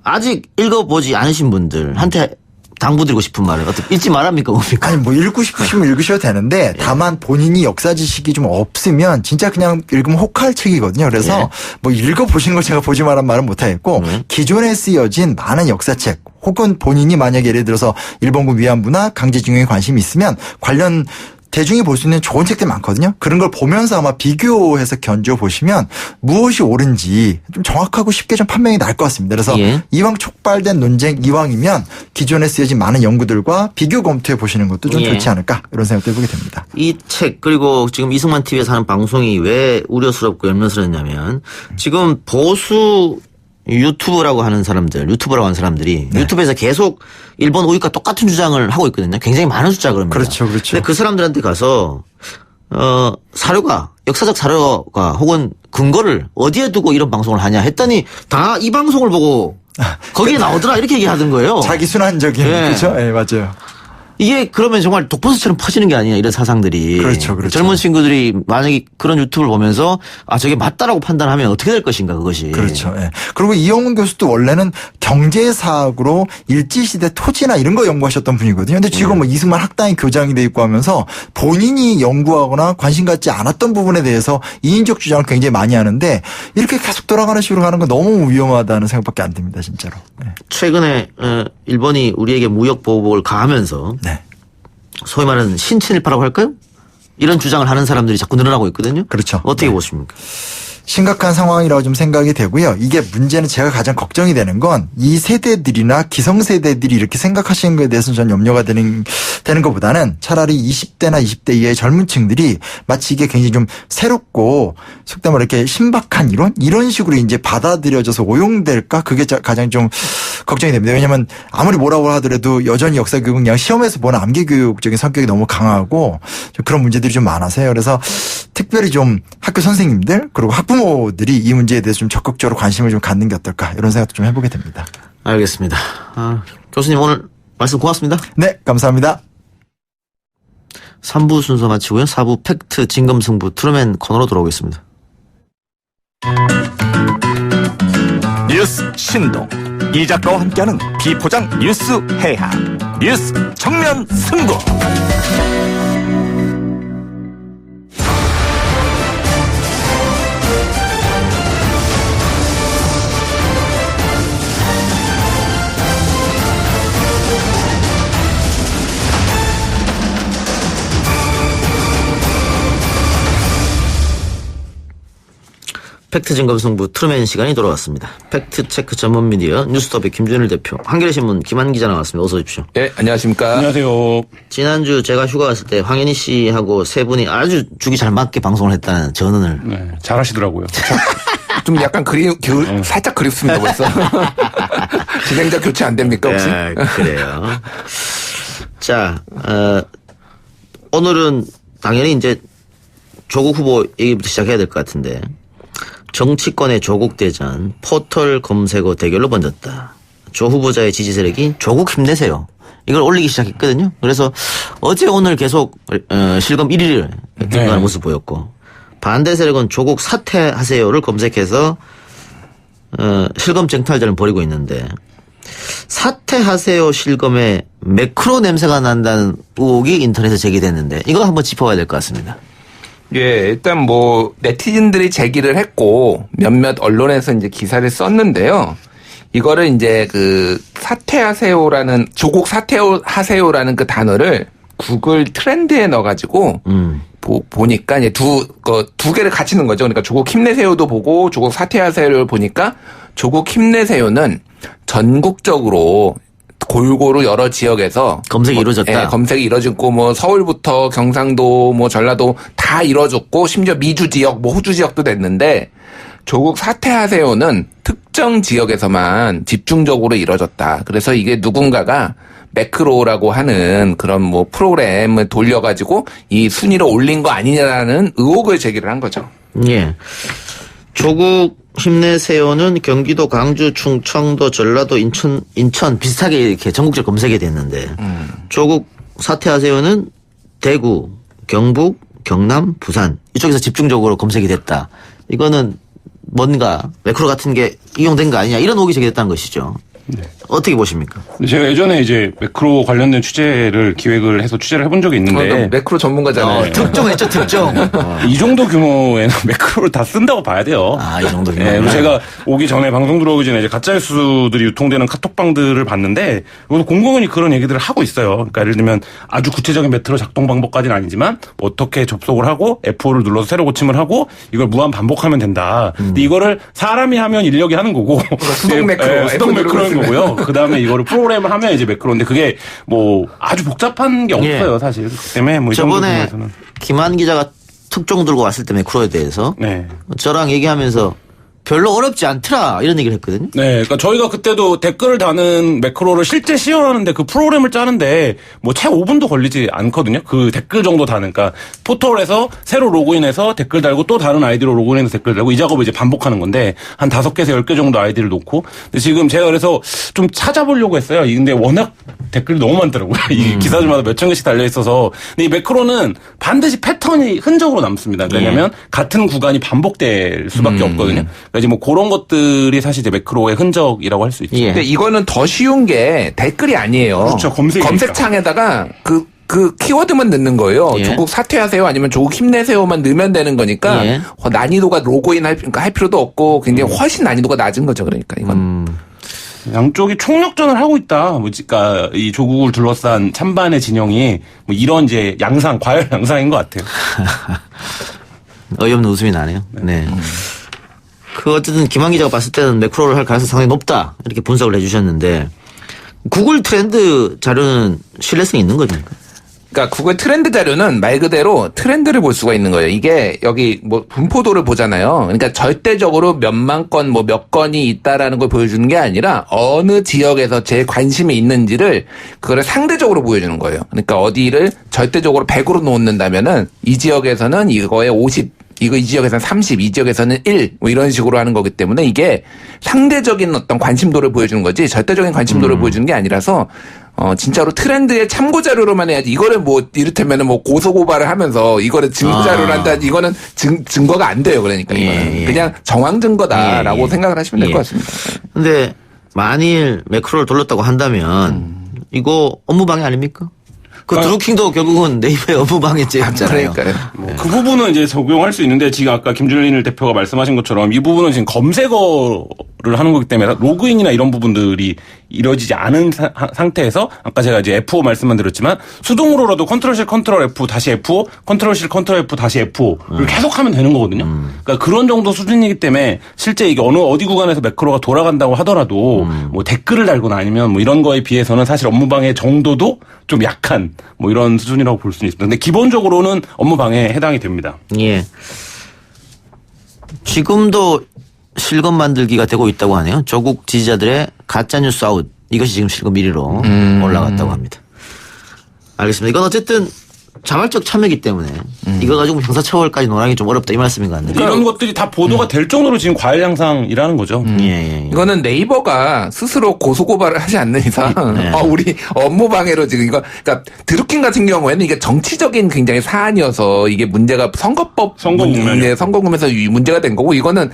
아직 읽어보지 않으신 분들한테 당부드리고 싶은 말은 어떻게 읽지 말합니까 뭡니까? 아니 뭐 읽고 싶으시면 읽으셔도 되는데 다만 본인이 역사 지식이 좀 없으면 진짜 그냥 읽으면 혹할 책이거든요. 그래서 네. 뭐 읽어보신 걸 제가 보지 말란 말은 못하겠고 기존에 쓰여진 많은 역사책 혹은 본인이 만약에 예를 들어서 일본군 위안부나 강제징용에 관심이 있으면 관련 대중이 볼 수 있는 좋은 책들 많거든요. 그런 걸 보면서 아마 비교해서 견주어 보시면 무엇이 옳은지 좀 정확하고 쉽게 좀 판명이 날 것 같습니다. 그래서 예. 이왕 촉발된 논쟁 이왕이면 기존에 쓰여진 많은 연구들과 비교 검토해 보시는 것도 좀 예. 좋지 않을까 이런 생각도 해보게 됩니다. 이 책 그리고 지금 이승만 TV에서 하는 방송이 왜 우려스럽고 염려스럽냐면 지금 보수 유튜브라고 하는 사람들이 유튜브에서 계속 일본 우익과 똑같은 주장을 하고 있거든요. 굉장히 많은 숫자가 그럽니다. 그렇죠. 근데 그 사람들한테 가서 사료가 역사적 사료가 혹은 근거를 어디에 두고 이런 방송을 하냐 했더니 다 이 방송을 보고 거기에 나오더라 이렇게 얘기하던 거예요. 자기 순환적인 예. 그렇죠. 예, 맞아요. 이게 그러면 정말 독버섯처럼 퍼지는 게 아니냐 이런 사상들이. 그렇죠. 젊은 친구들이 만약에 그런 유튜브를 보면서 저게 맞다라고 판단하면 어떻게 될 것인가 그것이. 그렇죠. 예. 그리고 이영훈 교수도 원래는 경제사학으로 일제시대 토지나 이런 거 연구하셨던 분이거든요. 근데 지금 뭐 이승만 학당이 교장이 돼 있고 하면서 본인이 연구하거나 관심 갖지 않았던 부분에 대해서 이인적 주장을 굉장히 많이 하는데 이렇게 계속 돌아가는 식으로 가는 건 너무 위험하다는 생각밖에 안 듭니다. 진짜로. 예. 최근에 일본이 우리에게 무역 보복을 가하면서 네. 소위 말하는 신친일파라고 할까요? 이런 주장을 하는 사람들이 자꾸 늘어나고 있거든요. 그렇죠. 어떻게 네. 보십니까? 심각한 상황이라고 좀 생각이 되고요. 이게 문제는 제가 가장 걱정이 되는 건 이 세대들이나 기성세대들이 이렇게 생각하시는 것에 대해서는 전 염려가 되는 것보다는 차라리 20대나 20대 이하의 젊은 층들이 마치 이게 굉장히 좀 새롭고 속된 말로 이렇게 신박한 이런 식으로 이제 받아들여져서 오용될까? 그게 가장 좀 걱정이 됩니다. 왜냐하면 아무리 뭐라고 하더라도 여전히 역사 교육은 그냥 시험에서 보는 암기 교육적인 성격이 너무 강하고 그런 문제들이 좀 많아서요. 그래서 특별히 좀 학교 선생님들 그리고 학부모들이 이 문제에 대해서 좀 적극적으로 관심을 좀 갖는 게 어떨까 이런 생각도 좀 해보게 됩니다. 알겠습니다. 교수님 오늘 말씀 고맙습니다. 네, 감사합니다. 3부 순서 마치고요. 4부 팩트 진검승부 트루맨 코너로 돌아오겠습니다. 뉴스 신동 이 작가와 함께하는 비포장 뉴스 해학 뉴스 정면 승부. 팩트 진검승부 트루맨 시간이 돌아왔습니다. 팩트체크 전문 미디어 뉴스톱의 김준일 대표, 한겨레신문 김한 기자 나왔습니다. 어서 오십시오. 네, 안녕하십니까. 안녕하세요. 지난주 제가 휴가 갔을 때 황현희 씨하고 세 분이 아주 죽이 잘 맞게 방송을 했다는 전언을. 네, 잘하시더라고요. 좀 약간 살짝 그립습니다, 벌써. 진행자 교체 안 됩니까, 혹시? 그래요. 자, 오늘은 당연히 이제 조국 후보 얘기부터 시작해야 될 것 같은데, 정치권의 조국 대전 포털 검색어 대결로 번졌다. 조 후보자의 지지 세력이 조국 힘내세요. 이걸 올리기 시작했거든요. 그래서 어제 오늘 계속 실검 1위를 획득하는 모습 보였고, 반대 세력은 조국 사퇴하세요를 검색해서 실검 쟁탈전을 벌이고 있는데, 사퇴하세요 실검에 매크로 냄새가 난다는 의혹이 인터넷에 제기됐는데 이거 한번 짚어봐야 될 것 같습니다. 예, 일단 뭐 네티즌들이 제기를 했고 몇몇 언론에서 이제 기사를 썼는데요. 이거를 이제 그 사퇴하세요라는 조국 사퇴하세요라는 그 단어를 구글 트렌드에 넣어가지고 보니까 이제 두 개를 같이 넣은 거죠. 그러니까 조국 힘내세요도 보고 조국 사퇴하세요를 보니까 조국 힘내세요는 전국적으로 골고루 여러 지역에서 검색이 이루어졌다. 예, 검색이 이루어졌고 뭐 서울부터 경상도 뭐 전라도 다 이루어졌고 심지어 미주 지역 뭐 호주 지역도 됐는데 조국 사퇴하세요는 특정 지역에서만 집중적으로 이루어졌다. 그래서 이게 누군가가 매크로라고 하는 그런 뭐 프로그램을 돌려가지고 이 순위를 올린 거 아니냐라는 의혹을 제기를 한 거죠. 예. 조국 힘내세요는 경기도, 강주, 충청도, 전라도, 인천 비슷하게 이렇게 전국적 검색이 됐는데 조국 사퇴하세요는 대구, 경북, 경남, 부산 이쪽에서 집중적으로 검색이 됐다. 이거는 뭔가 매크로 같은 게 이용된 거 아니냐 이런 의혹이 제기됐다는 것이죠. 네. 어떻게 보십니까? 제가 예전에 이제 매크로 관련된 취재를 기획을 해서 취재를 해본 적이 있는데 매크로 전문가잖아요. 특종했죠, 특종. 이 정도 규모에는 매크로를 다 쓴다고 봐야 돼요. 아, 이 정도 규모. 네, 그리고 제가 오기 전에 방송 들어오기 전에 이제 가짜뉴스들이 유통되는 카톡방들을 봤는데 여기서 공공연히 그런 얘기들을 하고 있어요. 그러니까 예를 들면 아주 구체적인 매크로 작동 방법까지는 아니지만 뭐 어떻게 접속을 하고 F5를 눌러서 새로 고침을 하고 이걸 무한 반복하면 된다. 근데 이거를 사람이 하면 인력이 하는 거고 수동 매크로, 수동 매크로인 거고요. 그 다음에 이거를 프로그램을 하면 이제 매크로인데 그게 뭐 아주 복잡한 게 없어요, 사실. 그렇기 때문에 뭐 이 정도 저번에 부분에서는. 김한 기자가 특종 들고 왔을 때 매크로에 대해서 네. 저랑 얘기하면서 별로 어렵지 않더라 이런 얘기를 했거든요. 네, 그러니까 저희가 그때도 댓글을 다는 매크로를 실제 시연하는데 그 프로그램을 짜는데 뭐 채 5분도 걸리지 않거든요. 그 댓글 정도 다는, 그러니까 포털에서 새로 로그인해서 댓글 달고 또 다른 아이디로 로그인해서 댓글 달고 이 작업을 이제 반복하는 건데 한 5개에서 10개 정도 아이디를 놓고. 근데 지금 제가 그래서 좀 찾아보려고 했어요. 근데 워낙 댓글이 너무 많더라고요. 이 기사들마다 몇천 개씩 달려 있어서. 근데 이 매크로는 반드시 패턴이 흔적으로 남습니다. 왜냐면 같은 구간이 반복될 수밖에 없거든요. 그러니까 뭐 그런 것들이 사실 이제 매크로의 흔적이라고 할 수 있죠. 근데 이거는 더 쉬운 게 댓글이 아니에요. 그렇죠. 검색창에다가 그 키워드만 넣는 거예요. 예. 조국 사퇴하세요 아니면 조국 힘내세요만 넣으면 되는 거니까 예. 난이도가 로그인 할 필요도 없고 굉장히 훨씬 난이도가 낮은 거죠. 그러니까 이건. 양쪽이 총력전을 하고 있다. 뭐, 그러니까 이 조국을 둘러싼 찬반의 진영이 뭐 이런 이제 양상, 과열 양상인 것 같아요. 어이없는 웃음이 나네요. 네. 그 어쨌든 김한 기자가 봤을 때는 매크로를 할 가능성이 상당히 높다 이렇게 분석을 해주셨는데 구글 트렌드 자료는 신뢰성이 있는 겁니까? 그러니까 구글 트렌드 자료는 말 그대로 트렌드를 볼 수가 있는 거예요. 이게 여기 뭐 분포도를 보잖아요. 그러니까 절대적으로 몇만 건 뭐 몇 건이 있다라는 걸 보여주는 게 아니라 어느 지역에서 제일 관심이 있는지를 그거를 상대적으로 보여주는 거예요. 그러니까 어디를 절대적으로 100으로 놓는다면은 이 지역에서는 이거에 50, 이 지역에서는 30, 이 지역에서는 1, 뭐 이런 식으로 하는 거기 때문에 이게 상대적인 어떤 관심도를 보여주는 거지 절대적인 관심도를 보여주는 게 아니라서 진짜로 트렌드의 참고 자료로만 해야지 이거를 뭐 이를테면은 뭐 고소고발을 하면서 이거를 증거 자료로 한다 이거는 증거가 안 돼요. 그러니까 이거는 그냥 정황 증거다라고 생각을 하시면 될 것 같습니다. 근데 만일 매크로를 돌렸다고 한다면 이거 업무방해 아닙니까? 그 드루킹도 결국은 네이버의 업무방해 죄였잖아요. 그러니까요. 그 부분은 이제 적용할 수 있는데 지금 아까 김준일 대표가 말씀하신 것처럼 이 부분은 지금 검색어를 하는 거기 때문에 로그인이나 이런 부분들이 이루어지지 않은 상태에서 아까 제가 이제 F5 말씀만 드렸지만 수동으로라도 컨트롤-C 컨트롤-F 다시 F5 컨트롤-C 컨트롤-F 다시 F5를 계속하면 되는 거거든요. 그러니까 그런 정도 수준이기 때문에 실제 이게 어디 구간에서 매크로가 돌아간다고 하더라도 뭐 댓글을 달거나 아니면 뭐 이런 거에 비해서는 사실 업무방해 정도도 좀 약한 뭐 이런 수준이라고 볼 수는 있습니다. 근데 기본적으로는 업무방해에 해당이 됩니다. 예. 지금도 실검 만들기가 되고 있다고 하네요. 조국 지지자들의 가짜뉴스 아웃. 이것이 지금 실검 1위로 올라갔다고 합니다. 알겠습니다. 이건 어쨌든 자발적 참여이기 때문에 이거 가지고 형사처벌까지 논하기 좀 어렵다 이 말씀인 것 같네요. 이런 것들이 다 보도가 될 정도로 지금 과열 양상이라는 거죠. 예. 이거는 네이버가 스스로 고소고발을 하지 않는 이상 우리 업무 방해로 지금 이거 그러니까 드루킹 같은 경우에는 이게 정치적인 굉장히 사안이어서 이게 문제가 선거 국면에서 문제가 된 거고 이거는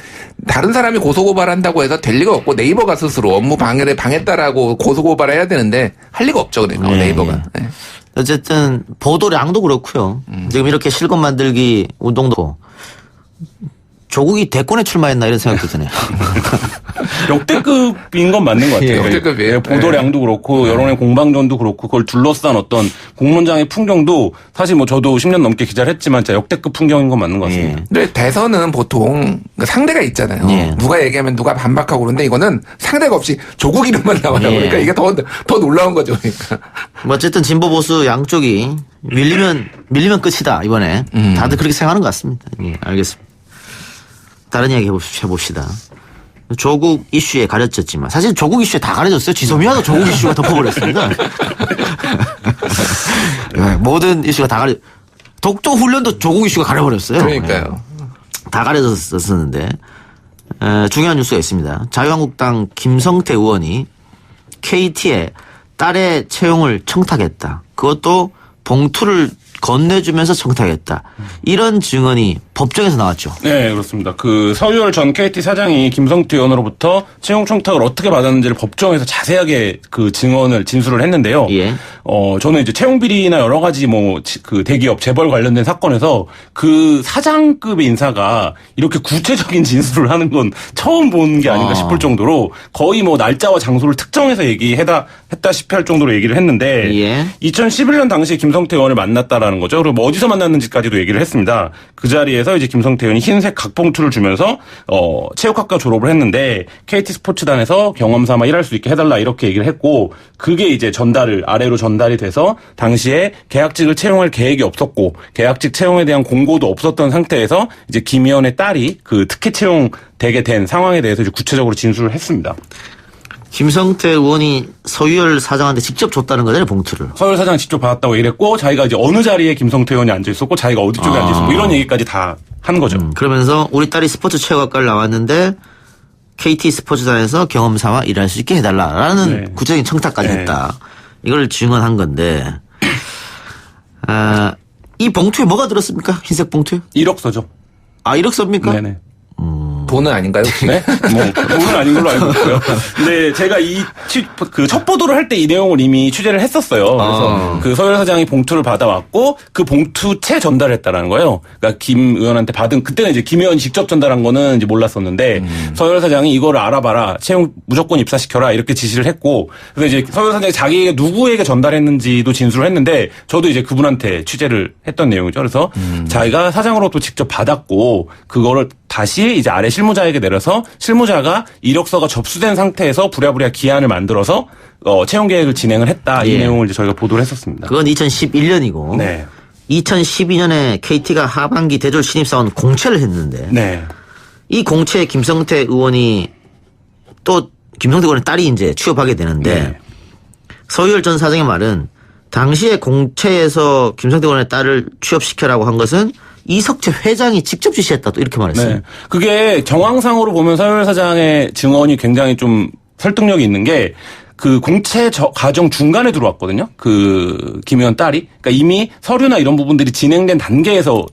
다른 사람이 고소고발한다고 해서 될 리가 없고 네이버가 스스로 업무 방해를 방했다라고 고소고발해야 되는데 할 리가 없죠. 그러니까 네이버가. 네. 어쨌든 보도량도 그렇고요. 지금 이렇게 실검 만들기 운동도 조국이 대권에 출마했나 이런 생각도 드네요. 역대급인 건 맞는 것 같아요. 예, 역대급이에요. 보도량도 그렇고 여론의 공방전도 그렇고 그걸 둘러싼 어떤 공론장의 풍경도 사실 뭐 저도 10년 넘게 기자를 했지만 진짜 역대급 풍경인 건 맞는 것 같습니다. 근데 대선은 보통 상대가 있잖아요. 누가 얘기하면 누가 반박하고 그런데 이거는 상대가 없이 조국 이름만 나와요. 그러니까 이게 더 놀라운 거죠. 그러니까. 뭐 어쨌든 진보 보수 양쪽이 밀리면 끝이다 이번에 다들 그렇게 생각하는 것 같습니다. 예, 알겠습니다. 다른 이야기 해봅시다. 조국 이슈에 가려졌지만 사실 조국 이슈에 다 가려졌어요. 지소미아도 조국 이슈가 덮어버렸습니다. 모든 이슈가 다 독도 훈련도 조국 이슈가 가려버렸어요. 그러니까요. 다 가려졌었는데 중요한 뉴스가 있습니다. 자유한국당 김성태 의원이 KT에 딸의 채용을 청탁했다. 그것도 봉투를 건네주면서 청탁했다. 이런 증언이 법정에서 나왔죠. 네, 그렇습니다. 그 서유열 전 KT 사장이 김성태 의원으로부터 채용 청탁을 어떻게 받았는지를 법정에서 자세하게 그 증언을 진술을 했는데요. 저는 이제 채용 비리나 여러 가지 그 대기업 재벌 관련된 사건에서 그 사장급의 인사가 이렇게 구체적인 진술을 하는 건 처음 본 게 아닌가 싶을 정도로 거의 날짜와 장소를 특정해서 했다시피 할 정도로 얘기를 했는데 2011년 당시에 김성태 의원을 만났다라는 거죠. 그리고 어디서 만났는지까지도 얘기를 했습니다. 그 자리에서 이제 김성태 의원이 흰색 각봉투를 주면서 체육학과 졸업을 했는데 KT 스포츠단에서 경험 삼아 일할 수 있게 해달라 이렇게 얘기를 했고 그게 이제 아래로 전달이 돼서 당시에 계약직을 채용할 계획이 없었고 계약직 채용에 대한 공고도 없었던 상태에서 이제 김 의원의 딸이 그 특혜 채용되게 된 상황에 대해서 이제 구체적으로 진술을 했습니다. 김성태 의원이 서유열 사장한테 직접 줬다는 거잖아요, 봉투를. 서유열 사장이 직접 받았다고 얘기를 했고 자기가 이제 어느 자리에 김성태 의원이 앉아 있었고 자기가 어디 쪽에 앉아 있었고 이런 얘기까지 다 한 거죠. 그러면서 우리 딸이 스포츠 체육학과를 나왔는데 KT 스포츠단에서 경험 삼아 일할 수 있게 해달라라는 구체적인 청탁까지 했다. 이걸 증언한 건데 이 봉투에 뭐가 들었습니까? 흰색 봉투에? 1억서죠. 1억서입니까? 네네. 돈은 아닌가요? 네? 돈은 아닌 걸로 알고 있고요. 근데 제가 그 첫 보도를 할 때 이 내용을 이미 취재를 했었어요. 그래서 그 서유열 사장이 봉투를 받아왔고 그 봉투채 전달을 했다라는 거예요. 그러니까 김 의원한테 받은 그때는 이제 김 의원이 직접 전달한 거는 이제 몰랐었는데 서유열 사장이 이거를 알아봐라. 채용 무조건 입사시켜라. 이렇게 지시를 했고 그래서 이제 서유열 사장이 자기에게 누구에게 전달했는지도 진술을 했는데 저도 이제 그분한테 취재를 했던 내용이죠. 그래서 자기가 사장으로부터 직접 받았고 그거를 다시 이제 아래 실무자에게 내려서 실무자가 이력서가 접수된 상태에서 부랴부랴 기한을 만들어서 채용 계획을 진행을 했다. 이 내용을 이제 저희가 보도를 했었습니다. 그건 2011년이고 2012년에 KT가 하반기 대졸 신입사원 공채를 했는데 이 공채에 김성태 의원이 또 김성태 의원의 딸이 이제 취업하게 되는데 서유열 전 사장의 말은 당시에 공채에서 김성태 의원의 딸을 취업시켜라고 한 것은 이석채 회장이 직접 지시했다 또 이렇게 말했어요. 네. 그게 정황상으로 보면 서유열 사장의 증언이 굉장히 좀 설득력이 있는 게 그 공채 과정 중간에 들어왔거든요. 그 김 의원 딸이. 그러니까 이미 서류나 이런 부분들이 진행된 단계에서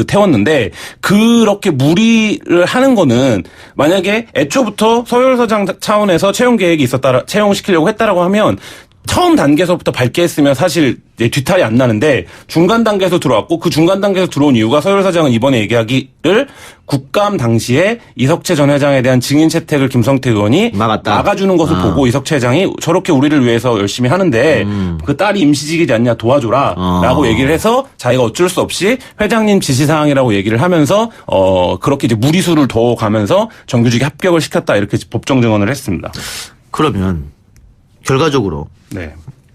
태웠는데 그렇게 무리를 하는 거는 만약에 애초부터 서유열 사장 차원에서 채용 계획이 채용시키려고 했다라고 하면 처음 단계에서부터 밝게 했으면 사실 뒤탈이 안 나는데 중간 단계에서 들어왔고 그 중간 단계에서 들어온 이유가 서유열 사장은 이번에 얘기하기를 국감 당시에 이석채 전 회장에 대한 증인 채택을 김성태 의원이 막아주는 것을 보고 이석채 회장이 저렇게 우리를 위해서 열심히 하는데 그 딸이 임시직이지 않냐 도와줘라 라고 얘기를 해서 자기가 어쩔 수 없이 회장님 지시사항이라고 얘기를 하면서 그렇게 이제 무리수를 더 가면서 정규직에 합격을 시켰다 이렇게 법정 증언을 했습니다. 그러면 결과적으로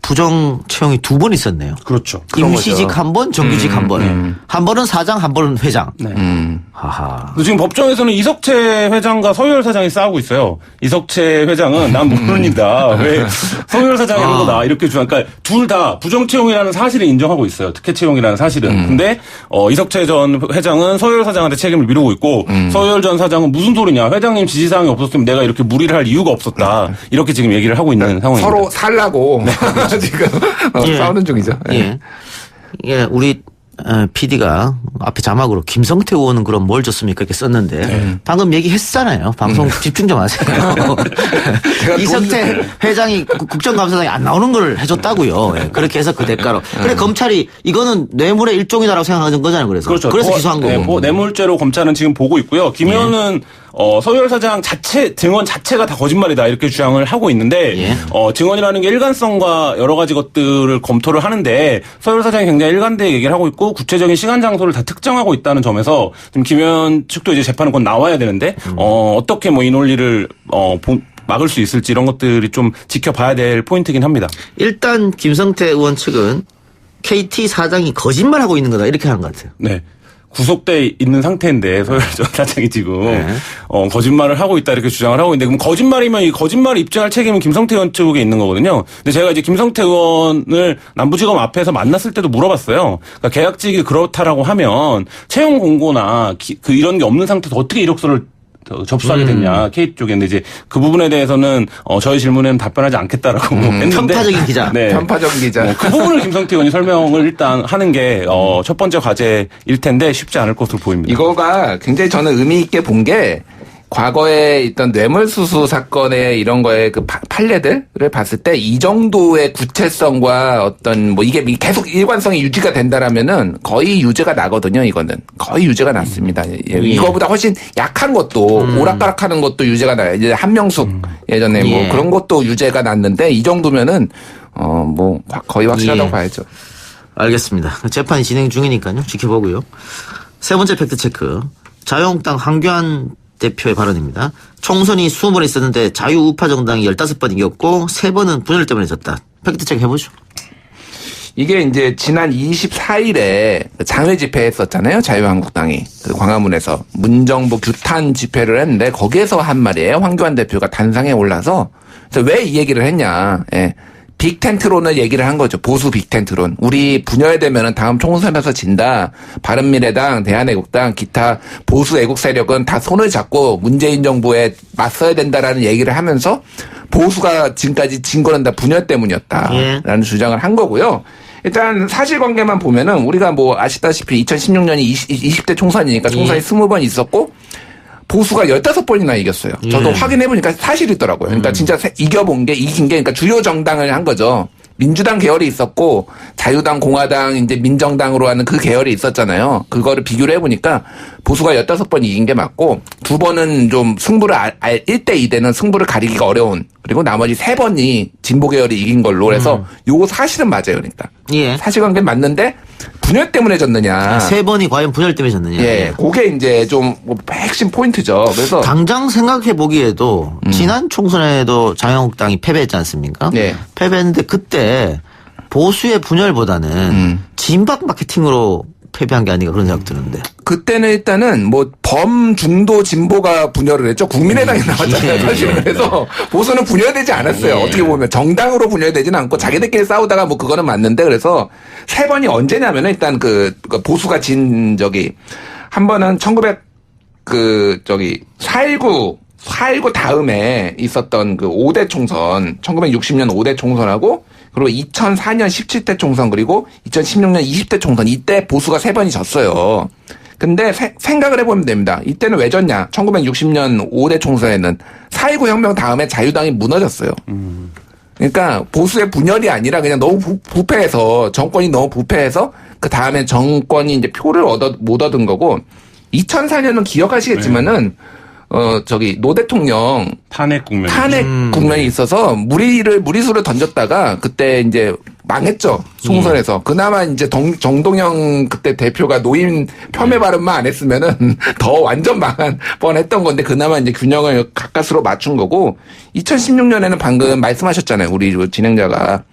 부정 채용이 2번 있었네요. 그렇죠. 임시직 한 번, 정규직 한 번. 한 번은 사장, 한 번은 회장. 네. 하하. 지금 법정에서는 이석채 회장과 서유열 사장이 싸우고 있어요. 이석채 회장은 난 모릅니다. 왜 서유열 사장이 한 거다 이렇게 주장. 그러니까 둘 다 부정 채용이라는 사실을 인정하고 있어요. 특혜 채용이라는 사실은. 근데 이석채 전 회장은 서유열 사장한테 책임을 미루고 있고 서유열 전 사장은 무슨 소리냐. 회장님 지시사항이 없었으면 내가 이렇게 무리를 할 이유가 없었다. 이렇게 지금 얘기를 하고 있는 상황입니다. 서로 살라고 지금 싸우는 중이죠. 예. 예, 우리 PD가 앞에 자막으로 김성태 의원은 그럼 뭘 줬습니까? 이렇게 썼는데 방금 얘기했잖아요. 방송 집중 좀 하세요. 이석태 회장이 국정감사장이 안 나오는 걸 해줬다고요. 예, 그렇게 해서 그 대가로. 그래 검찰이 이거는 뇌물의 일종이다라고 생각하는 거잖아요. 그래서 그렇죠. 그래서 기소한 거고. 뇌물죄로 검찰은 지금 보고 있고요. 김 의원은 서유열 사장 증언 자체가 다 거짓말이다 이렇게 주장을 하고 있는데 증언이라는 게 일관성과 여러 가지 것들을 검토를 하는데 서유열 사장이 굉장히 일관되게 얘기를 하고 있고 구체적인 시간 장소를 다 특정하고 있다는 점에서 지금 김 의원 측도 이제 재판은 곧 나와야 되는데 어떻게 뭐 이 논리를 막을 수 있을지 이런 것들이 좀 지켜봐야 될 포인트긴 합니다. 일단 김성태 의원 측은 KT 사장이 거짓말하고 있는 거다 이렇게 하는 것 같아요. 네. 구속돼 있는 상태인데 서유열 전 사장이 지금 거짓말을 하고 있다 이렇게 주장을 하고 있는데 그럼 거짓말이면 이 거짓말을 입증할 책임은 김성태 의원 쪽에 있는 거거든요. 근데 제가 이제 김성태 의원을 남부지검 앞에서 만났을 때도 물어봤어요. 그러니까 계약직이 그렇다라고 하면 채용 공고나 이런 게 없는 상태에서 어떻게 이력서를 접수하게 됐냐 K 쪽에. 근데 이제 그 부분에 대해서는 저희 질문에는 답변하지 않겠다라고 했는데 편파적인 기자. 네. 편파적인 기자. 그 부분을 김성태 의원이 설명을 일단 하는 게 첫 번째 과제일 텐데 쉽지 않을 것으로 보입니다. 이거가 굉장히 저는 의미 있게 본 게 과거에 있던 뇌물수수 사건의 이런 거에 그 판례들을 봤을 때 이 정도의 구체성과 어떤 뭐 이게 계속 일관성이 유지가 된다라면은 거의 유죄가 나거든요. 이거는 거의 유죄가 났습니다. 이거보다 훨씬 약한 것도 오락가락하는 것도 유죄가 나요. 이제 한명숙 예전에 뭐 그런 것도 유죄가 났는데 이 정도면은 뭐 거의 확실하다고 봐야죠. 알겠습니다. 재판이 진행 중이니까요. 지켜보고요. 세 번째 팩트체크. 자유한국당 황교안 대표의 발언입니다. 총선이 20번 있었는데 자유우파 정당이 15번 이겼고 3번은 분열 때문에 졌다. 팩트체크 해보죠. 이게 이제 지난 24일에 장외 집회했었잖아요. 자유한국당이 그 광화문에서 문정부 규탄 집회를 했는데 거기에서 한 말이에요. 황교안 대표가 단상에 올라서 그래서 왜 이 얘기를 했냐. 예. 빅텐트론을 얘기를 한 거죠. 보수 빅텐트론. 우리 분열되면은 다음 총선에서 진다. 바른미래당, 대한애국당, 기타 보수 애국 세력은 다 손을 잡고 문재인 정부에 맞서야 된다라는 얘기를 하면서 보수가 지금까지 진 거는 다 분열 때문이었다라는 주장을 한 거고요. 일단 사실관계만 보면은 우리가 뭐 아시다시피 2016년이 20대 총선이니까 총선이 20번 있었고 보수가 15번이나 이겼어요. 저도 확인해보니까 사실이더라고요. 그러니까 진짜 이긴 게, 그러니까 주요 정당을 한 거죠. 민주당 계열이 있었고, 자유당, 공화당, 이제 민정당으로 하는 그 계열이 있었잖아요. 그거를 비교를 해보니까, 보수가 15번 이긴 게 맞고, 2번은 좀 승부를, 1대 2대는 승부를 가리기가 어려운, 그리고 나머지 3번이 진보 계열이 이긴 걸로, 그래서 요거 사실은 맞아요. 그러니까. 사실관계는 맞는데, 분열 때문에 졌느냐. 3번이 과연 분열 때문에 졌느냐. 예. 그게 이제 좀 핵심 포인트죠. 그래서. 당장 생각해 보기에도 지난 총선에도 자유한국당이 패배했지 않습니까? 네. 패배했는데 그때 보수의 분열보다는 진박 마케팅으로 패배한 게 아닌가 그런 생각 드는데. 그때는 일단은 뭐 범중도 진보가 분열을 했죠. 국민의당이 나왔잖아요. 사실은. 그래서 보수는 분열되지 않았어요. 어떻게 보면 정당으로 분열되지는 않고 자기들끼리 싸우다가 뭐 그거는 맞는데 그래서 3번이 언제냐면은 일단 그 보수가 진 적이 한 번은 4.19 다음에 있었던 그 5대 총선, 1960년 5대 총선하고 그리고 2004년 17대 총선 그리고 2016년 20대 총선 이때 보수가 3번이 졌어요. 근데 생각을 해보면 됩니다. 이때는 왜 졌냐? 1960년 5대 총선에는 4.19 혁명 다음에 자유당이 무너졌어요. 그러니까 보수의 분열이 아니라 그냥 너무 부패해서 정권이 너무 부패해서 그 다음에 정권이 이제 표를 못 얻은 거고 2004년은 기억하시겠지만은 노 대통령 탄핵 국면이 있어서 무리수를 던졌다가 그때 이제 망했죠. 총선에서. 그나마 이제 정동영 그때 대표가 노인 폄훼 발언만 안 했으면은 더 완전 망한 뻔했던 건데 그나마 이제 균형을 가까스로 맞춘 거고 2016년에는 방금 말씀하셨잖아요. 우리 진행자가.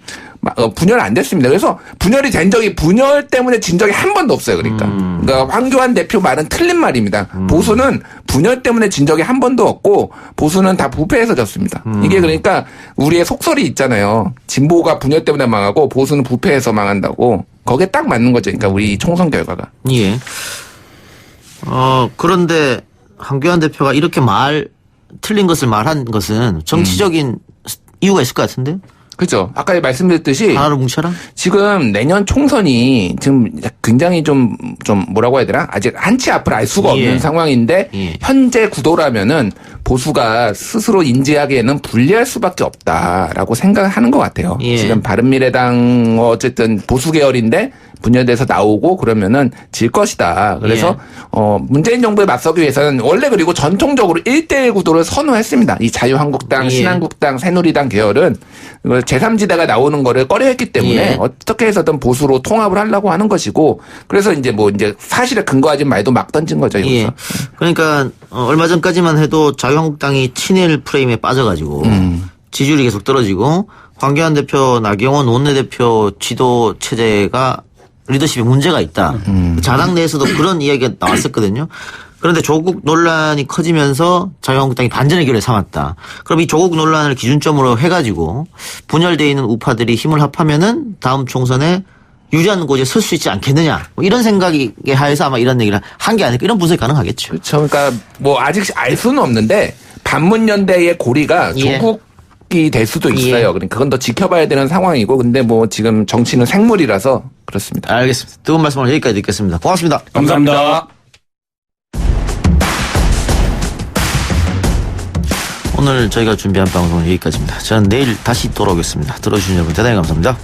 분열 안 됐습니다. 그래서 분열이 된 적이 분열 때문에 진 적이 한 번도 없어요. 그러니까 황교안 대표 말은 틀린 말입니다. 보수는 분열 때문에 진 적이 한 번도 없고 보수는 다 부패해서 졌습니다. 이게 그러니까 우리의 속설이 있잖아요. 진보가 분열 때문에 망하고 보수는 부패해서 망한다고. 거기에 딱 맞는 거죠. 그러니까 우리 총선 결과가. 예. 그런데 황교안 대표가 이렇게 틀린 것을 말한 것은 정치적인 이유가 있을 것 같은데요? 그렇죠. 아까 말씀드렸듯이 하나로 뭉쳐라. 지금 내년 총선이 지금 굉장히 좀 뭐라고 해야 되나? 아직 한치 앞을 알 수가 없는 상황인데 현재 구도라면은 보수가 스스로 인지하기에는 불리할 수밖에 없다라고 생각하는 것 같아요. 지금 바른미래당 어쨌든 보수 계열인데 분열돼서 나오고 그러면은 질 것이다. 그래서 문재인 정부에 맞서기 위해서는 원래 그리고 전통적으로 1대1 구도를 선호했습니다. 이 자유한국당, 신한국당, 새누리당 계열은 제3지대가 나오는 거를 꺼려했기 때문에 어떻게 해서든 보수로 통합을 하려고 하는 것이고 그래서 이제 사실에 근거하지 말도 막 던진 거죠. 여기서. 그러니까 얼마 전까지만 해도 자유한국당이 친일 프레임에 빠져가지고 지지율이 계속 떨어지고 황교안 대표, 나경원 원내대표 지도 체제가 리더십에 문제가 있다. 자당 내에서도 그런 이야기가 나왔었거든요. 그런데 조국 논란이 커지면서 자유한국당이 반전의 기회를 삼았다. 그럼 이 조국 논란을 기준점으로 해가지고 분열되어 있는 우파들이 힘을 합하면은 다음 총선에 유리한 곳에 설 수 있지 않겠느냐. 이런 생각에 하에서 아마 이런 얘기를 한 게 아닐까. 이런 분석이 가능하겠죠. 그렇죠. 그러니까 아직 알 수는 없는데 반문연대의 고리가 조국이 될 수도 있어요. 그러니까 그건 더 지켜봐야 되는 상황이고 근데 지금 정치는 생물이라서 그렇습니다. 알겠습니다. 두 분 말씀을 여기까지 듣겠습니다. 고맙습니다. 감사합니다. 오늘 저희가 준비한 방송은 여기까지입니다. 저는 내일 다시 돌아오겠습니다. 들어주신 여러분 대단히 감사합니다.